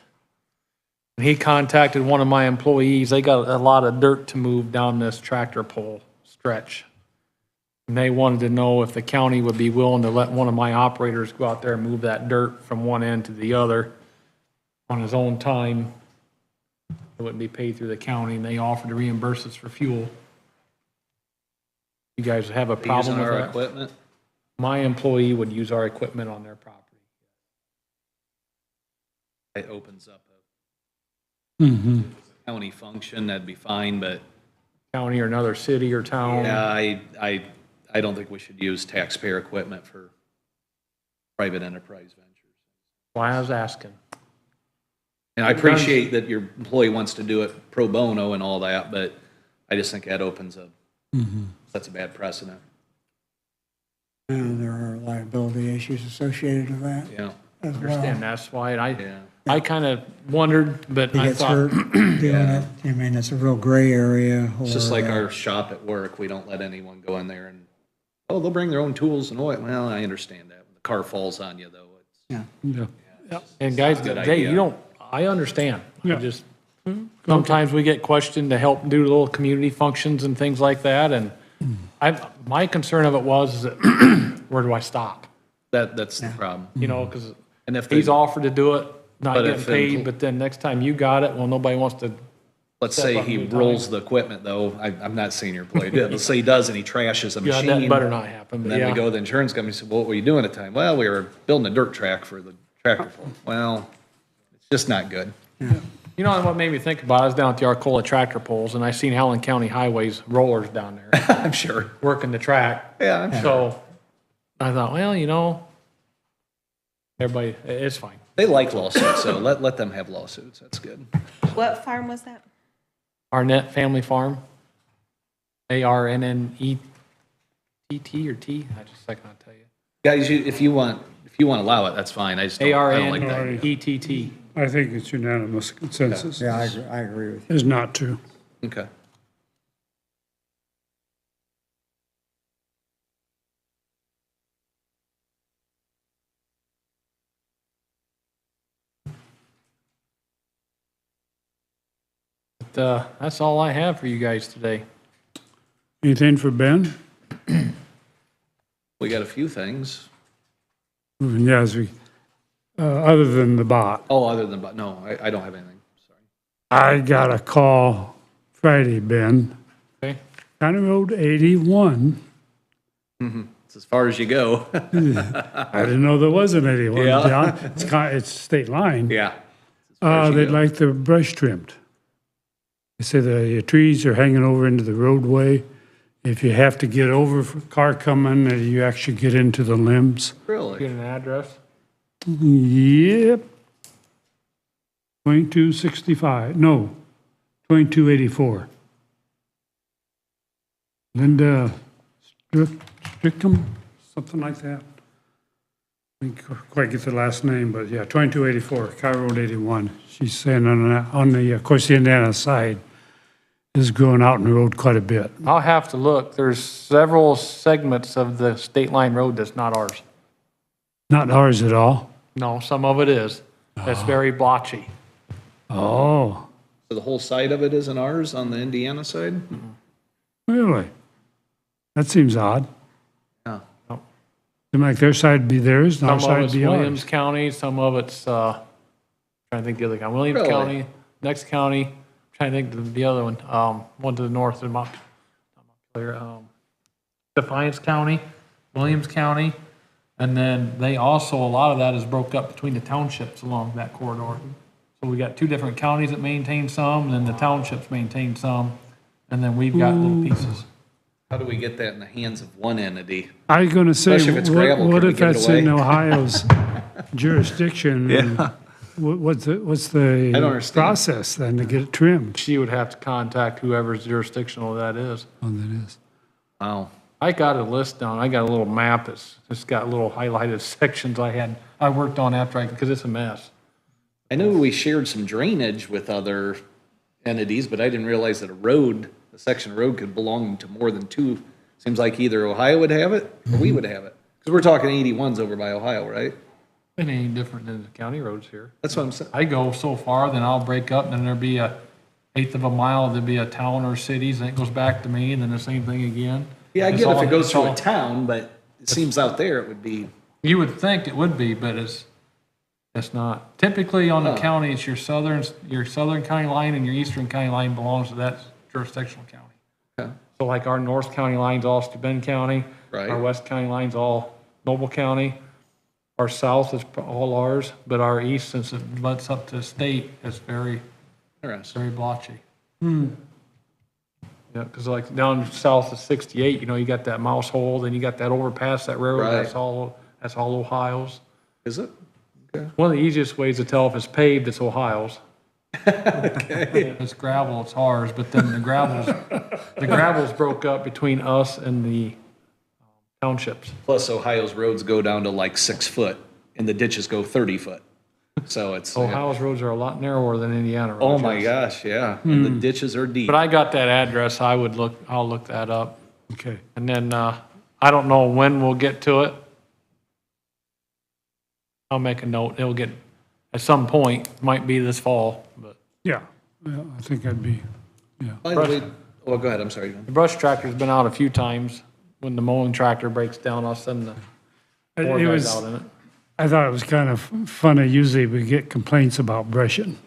And he contacted one of my employees. They got a lot of dirt to move down this tractor pull stretch. And they wanted to know if the county would be willing to let one of my operators go out there and move that dirt from one end to the other on his own time. It wouldn't be paid through the county, and they offered to reimburse us for fuel. You guys have a problem Using with our that? equipment, My employee would use our equipment on their property. it opens up Mm-hmm. a county function, that'd be fine, but County or another city or town. yeah, I don't think we should use taxpayer equipment for private enterprise ventures. Why I was asking. And I appreciate that your employee wants to do it pro bono and all that, but I just think that opens up, that's a bad precedent. And there are liability issues associated with that Yeah, as Understand, well. that's why, yeah. I kind of wondered, but He I gets thought, hurt doing it. I mean, it's a real gray area. It's just like or, our shop at work, we don't let anyone go in there and, oh, they'll bring their own tools and oil. Well, I understand that. When the car falls on you, though, it's, Yeah. and guys, Good hey, idea. you don't, I understand. I Yeah. just, sometimes we get questioned to help do little community functions and things like that, and my concern of it was, is that where do I stop? that's the problem. You know, because And if he's they, offered to do it, not But getting if paid, but then next time you got it, well, nobody wants to, let's step say up he and do rolls the equipment, though, I'm not saying your employee did, let's say he does and he trashes a yeah, machine. that better not happen, And but then we yeah. go to the insurance company and say, well, what were you doing at the time? Well, we were building a dirt track for the tractor pull. Well, it's just not good. You know what made me think about it? I was down at the Arcola tractor pulls, and I seen Howland County Highways rollers down there I'm sure. working the track. Yeah, I'm sure. So I thought, well, you know, everybody, it's fine. They like lawsuits, so let them have lawsuits. That's good. What farm was that? Arnett Family Farm, ARNNETT or T? I just a second, I'll tell you. Guys, if you want to allow it, that's fine. I just don't, I don't like that. ARNETT. I think it's unanimous consensus. Yeah, I agree with you. Is not to. Okay. But, that's all I have for you guys today. Anything for Ben? We got a few things. Yeah, as we, other than the bot. Oh, other than, but no, I don't have anything. Sorry. I got a call Friday, Ben. Okay? County Road 81. It's as far as you go. I didn't know there was an 81. Yeah. Yeah, it's state line. Yeah. As far as you They'd go. like the brush trimmed. They say the trees are hanging over into the roadway. If you have to get over for a car coming, you actually get into the limbs. Get Really? an address? Yep. 2265, no, 2284. Linda Strickham, something like that. I didn't quite get the last name, but yeah, 2284, County Road 81. She's saying on the, of course, the Indiana side is growing out in the road quite a bit. I'll have to look. There's several segments of the state line road that's not ours. Not ours at all. No, some of it is. That's very blotchy. Oh, So the whole side of it isn't ours on the Indiana side? really? That seems odd. Yeah. Seems like their side be theirs, and our Some of side it's be Williams ours. County, some of it's, trying to think the other county, Williams Really? County, next county, trying to think of the other one, one to the north of Montclair, Defiance County, Williams County, and then they also, a lot of that is broke up between the townships along that corridor. So we got two different counties that maintain some, and then the townships maintain some, and then we've got little pieces. How do we get that in the hands of one entity? I was gonna say, Especially if it's gravel, what can we if give it that's in away? Ohio's jurisdiction? and What's the I don't understand. process then to get it trimmed? She would have to contact whoever's jurisdictional that is. Oh, that is. Wow. I got a list down, I got a little map that's just got little highlighted sections I worked on after because it's a mess. I knew we shared some drainage with other entities, but I didn't realize that a section of road could belong to more than two. Seems like either Ohio would have it or we would have it. Because we're talking 81s over by Ohio, right? It ain't different than the county roads here. That's what I'm saying. I go so far, then I'll break up, and then there'll be a eighth of a mile, there'll be a town or cities, and it goes back to me, and then the same thing again. Yeah, I It's get if all- it goes it's through a all- town, but it seems out there it would be, You would think it would be, but it's not. Typically on the Oh. county, it's your southern county line and your eastern county line belongs to that jurisdictional county. okay. So like our north county line's all Steuben County. Right. Our west county line's all Noble County. Our south is all ours, but our east, since it butts up to the state, is very, Interesting. very blotchy. Yeah, because like down south of 68, you got that mouse hole, then you got that overpass, that railroad, Right. that's all Ohio's. Is it? Okay. One of the easiest ways to tell if it's paved, it's Ohio's. If it's gravel, it's ours, but then the gravel's broke up between us and the townships. Plus Ohio's roads go down to like 6 foot and the ditches go 30 foot. So it's, Ohio's roads are a lot narrower than Indiana roads. oh my yes. gosh, yeah. And the ditches are deep. But I got that address, I'll look that up. Okay. And then, I don't know when we'll get to it. I'll make a note, it'll get, at some point, might be this fall, but Yeah, I think that'd be, yeah. By the way, oh, go ahead, I'm sorry. the brush tractor's been out a few times. When the mowing tractor breaks down, I'll send the four It guys was, out in it. I thought it was kind of funny, usually we get complaints about brushing,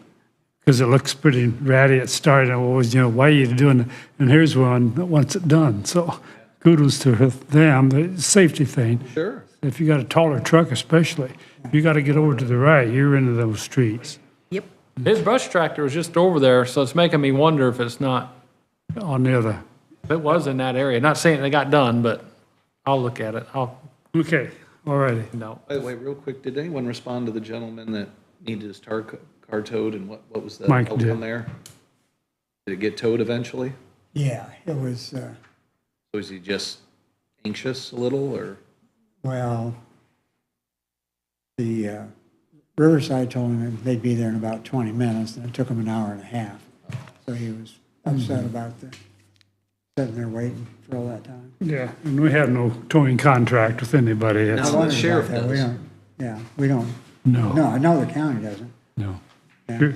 because it looks pretty ratty at start, and always, why are you doing it? And here's one that wants it done, so kudos to them, the safety thing. Sure. If you got a taller truck especially, you got to get over to the right, you're into those streets His brush tractor was just over there, so it's making me wonder if it's not, on the other. if it was in that area. Not saying they got done, but I'll look at it. Okay, all righty. No. By the way, real quick, did anyone respond to the gentleman that needed his car towed and what was the Mike outcome did. there? Did it get towed eventually? Yeah, it was, So is he just anxious a little or? well, the Riverside told him that they'd be there in about 20 minutes, and it took him an hour and a half. So he was upset about the, sitting there waiting for all that time. Yeah, and we have no towing contract with anybody. It's- No, the sheriff About that, we does. don't- Yeah, we don't. No. No, I know the county doesn't. No. Yeah. Sure.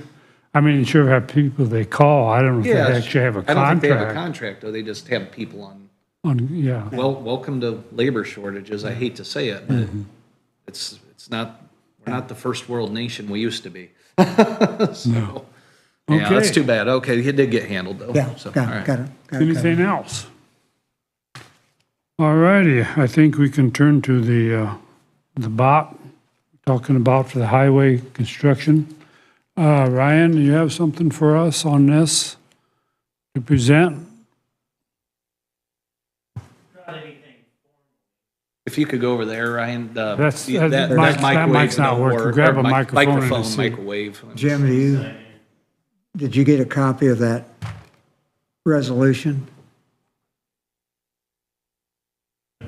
I mean, sure have people they call. I don't know if they Yeah, actually have a I don't think they have a contract. contract, though. They just have people on, Yeah, well, welcome to labor shortages. I hate to say it, but Mm-hmm. it's not, we're not the first world nation we used to be. So, yeah, that's Okay. too bad. Okay, it did get handled, though. Yeah, So, all got right. it, got it. got it. anything else? All righty, I think we can turn to the BOT, talking about for the highway construction. Ryan, do you have something for us on this to present? If you could go over there, Ryan, That's- that that microwave. mic's not or- working. or Grab a microphone and Microphone, see. microwave. Jim, did you get a copy of that resolution?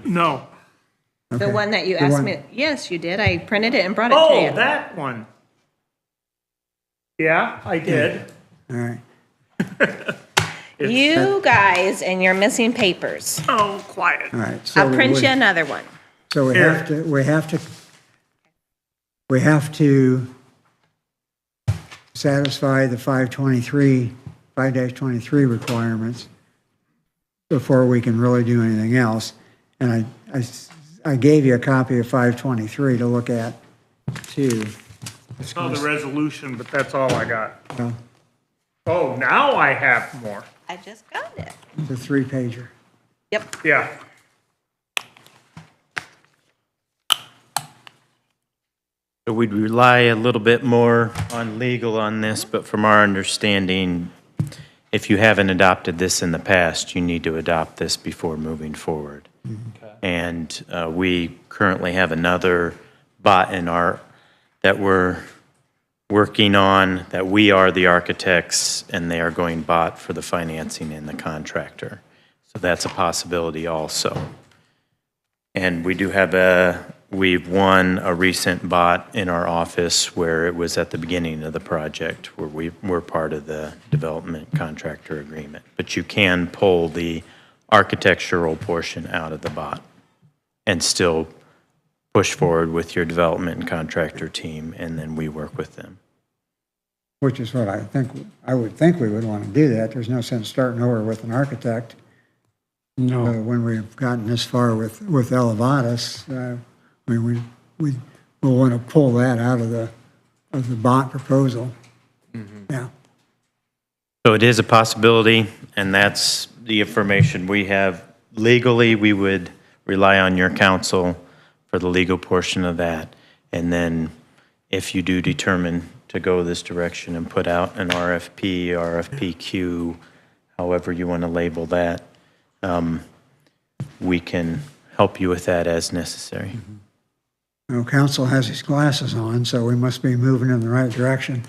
No. The Okay. one that you The asked one- me, yes, you did. I printed it and brought it to Oh, you. that one. Yeah, I did. All right. You guys and your missing papers. Oh, quiet. All right. So I'll print we- you another one. So we have to, we have to satisfy the 5-23 requirements before we can really do anything else. And I gave you a copy of 523 to look at too. Saw the resolution, but that's all I got. Well, Oh, now I have more. I just got it. it's a 3-pager. Yep. Yeah. So we'd rely a little bit more on legal on this, but from our understanding, if you haven't adopted this in the past, you need to adopt this before moving forward. And we currently have another bot in our, that we're working on, that we are the architects, and they are going bot for the financing and the contractor. So that's a possibility also. And we do have we've won a recent bot in our office where it was at the beginning of the project, where we were part of the development contractor agreement. But you can pull the architectural portion out of the bot and still push forward with your development and contractor team, and then we work with them. Which is what I would think we would want to do that. There's no sense starting over with an architect. No. When we've gotten this far with Elevatus, we'll want to pull that out of the bond proposal. Yeah. So it is a possibility, and that's the information we have. Legally, we would rely on your counsel for the legal portion of that. And then if you do determine to go this direction and put out an RFP, RFPQ, however you want to label that, we can help you with that as necessary. Well, council has his glasses on, so we must be moving in the right direction.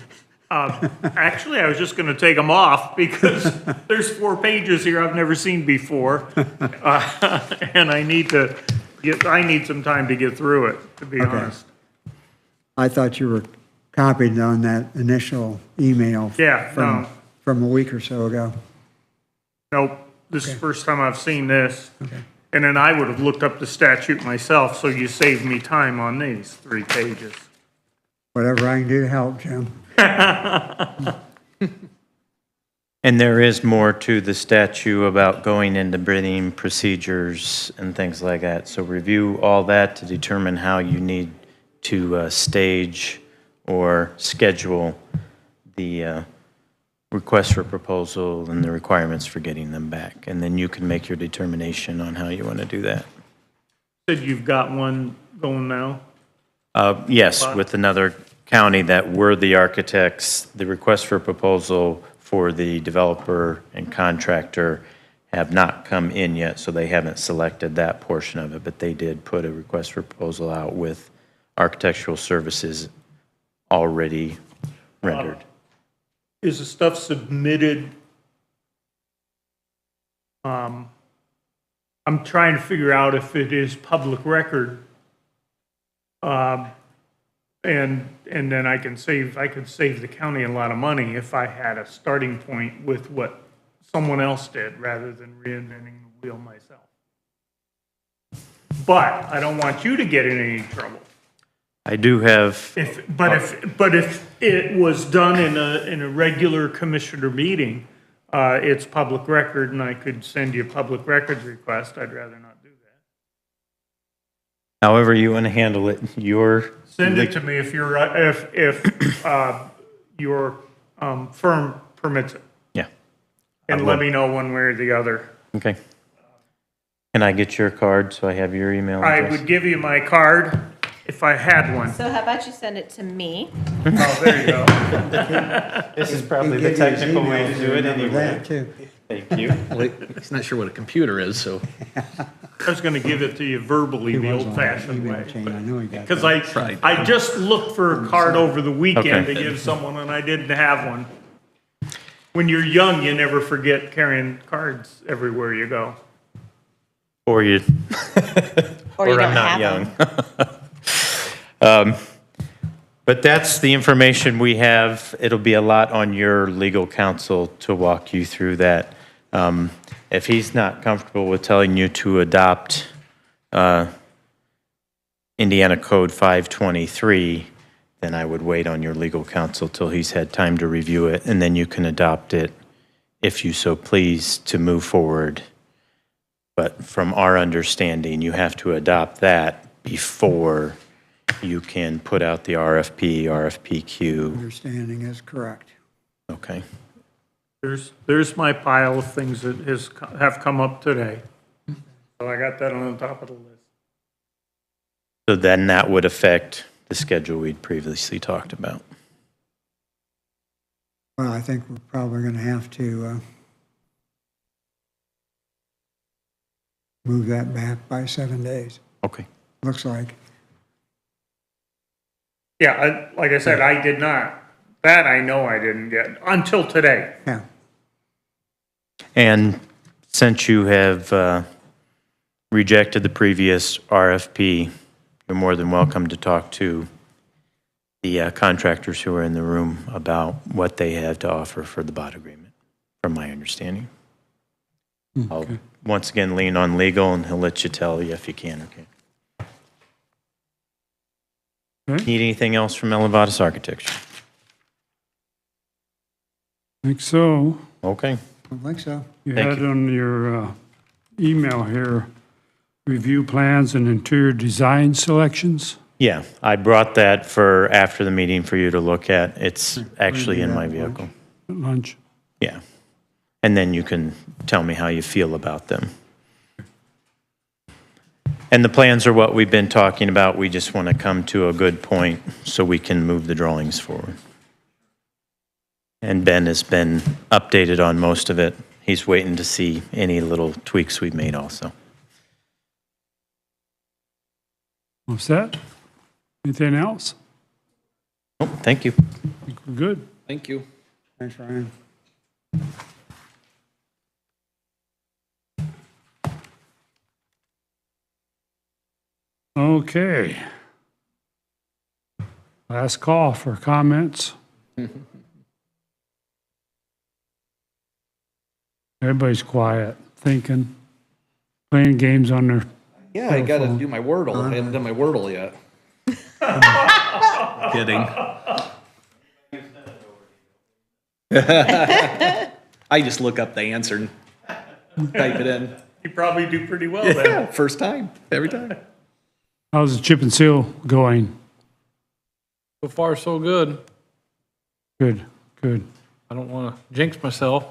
Actually, I was just going to take them off because there's 4 pages here I've never seen before. And I need some time to get through it, to be honest. I thought you were copied on that initial email Yeah, no. from a week or so ago. Nope, this is the first time I've seen this. And then I would have looked up the statute myself, so you saved me time on these 3 pages. Whatever I can do to help, Jim. And there is more to the statute about going into bidding procedures and things like that. So review all that to determine how you need to stage or schedule the request for proposal and the requirements for getting them back. And then you can make your determination on how you want to do that. Said you've got one going now? Yes, with another county that were the architects. The request for proposal for the developer and contractor have not come in yet, so they haven't selected that portion of it, but they did put a request for proposal out with architectural services already rendered. Is the stuff submitted? I'm trying to figure out if it is public record. And then I could save the county a lot of money if I had a starting point with what someone else did rather than reinventing the wheel myself. But I don't want you to get in any trouble. I do have, But if it was done in a regular commissioner meeting, it's public record and I could send you a public records request, I'd rather not do that. however you want to handle it, Send it to me if your firm permits it, yeah, and let me know one way or the other. okay. Can I get your card so I have your email I address? would give you my card if I had one. So how about you send it to me? Oh, there you go. This is He probably the gave you his technical way email, to so do it remember anyway. that, too. Thank you. Well, he's not sure what a computer is, so. I was gonna give it to you verbally, the old fashioned Email way. chain, I know he got Because that. I just looked for a card over the weekend Okay. to give someone and I didn't have one. When you're young, you never forget carrying cards everywhere you go. Or you, Or you or I'm don't not have young. them? But that's the information we have. It'll be a lot on your legal counsel to walk you through that. If he's not comfortable with telling you to adopt Indiana Code 523, then I would wait on your legal counsel till he's had time to review it, and then you can adopt it if you so please to move forward. But from our understanding, you have to adopt that before you can put out the RFP, RFPQ. Understanding is correct. Okay. There's my pile of things that have come up today. So I got that on the top of the list. So then that would affect the schedule we'd previously talked about. Well, I think we're probably going to have to move that back by 7 days, Okay. looks like. Yeah, like I said, I did not. That I know I didn't get until today. Yeah. And since you have rejected the previous RFP, you're more than welcome to talk to the contractors who are in the room about what they have to offer for the bot agreement, from my understanding. I'll once again lean on legal, and he'll let you tell you if you can or can't. Okay. Need anything else from Elevatus Architecture? I think so. Okay. I don't think so. You Thank had you. on your email here, review plans and interior design selections. Yeah, I brought that for after the meeting for you to look at. It's actually in my vehicle. At lunch. Yeah. And then you can tell me how you feel about them. And the plans are what we've been talking about. We just want to come to a good point so we can move the drawings forward. And Ben has been updated on most of it. He's waiting to see any little tweaks we've made also. What's that? Anything else? Oh, thank you. I think we're good. Thank you. Thanks, Ryan. Okay. Last call for comments. Everybody's quiet, thinking, playing games on their, Yeah, I gotta do my Wordle. I haven't done my Wordle yet. Kidding. I just look up the answer and type it in. You probably do pretty well then. Yeah, first time, every time. how's the chip and seal going? So far, so good. Good, good. I don't want to jinx myself.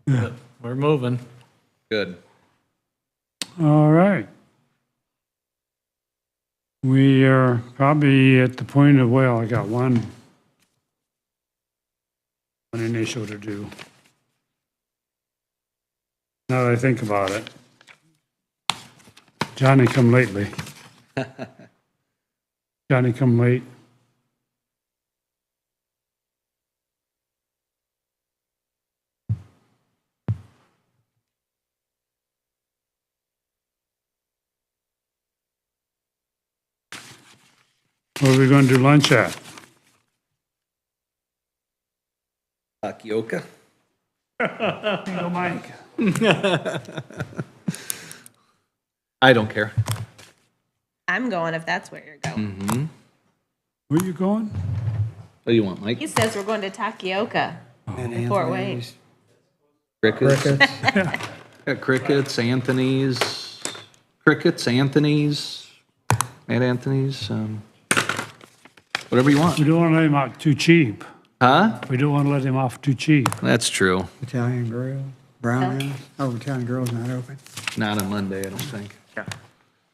But we're moving. Good. All right. We are probably at the point of, well, I got one initial to do. Now that I think about it. Johnny come lately. Johnny come late. Where are we going to do lunch at? Takioka. Bingo Mike. I don't care. I'm going if that's where you're going. Where you going? What do you want, Mike? He says we're going to Takioka in Fort Wayne. Crickets? Crickets. Got crickets, Anthony's, Mad Anthony's, whatever you want. We don't want to let him out too cheap. Huh? We don't want to let him off too cheap. That's true. Italian Grill, Brown House. Oh, Italian Grill's not open. Not on Monday, I don't think.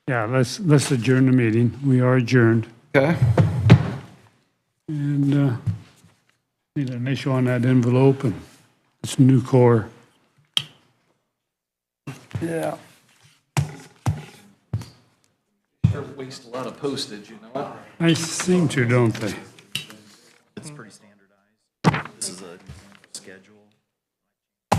Yeah, let's adjourn the meeting. We are adjourned. Okay. And need an initial on that envelope, and it's new core. Yeah. Sure waste a lot of postage, you know? They seem to, don't they?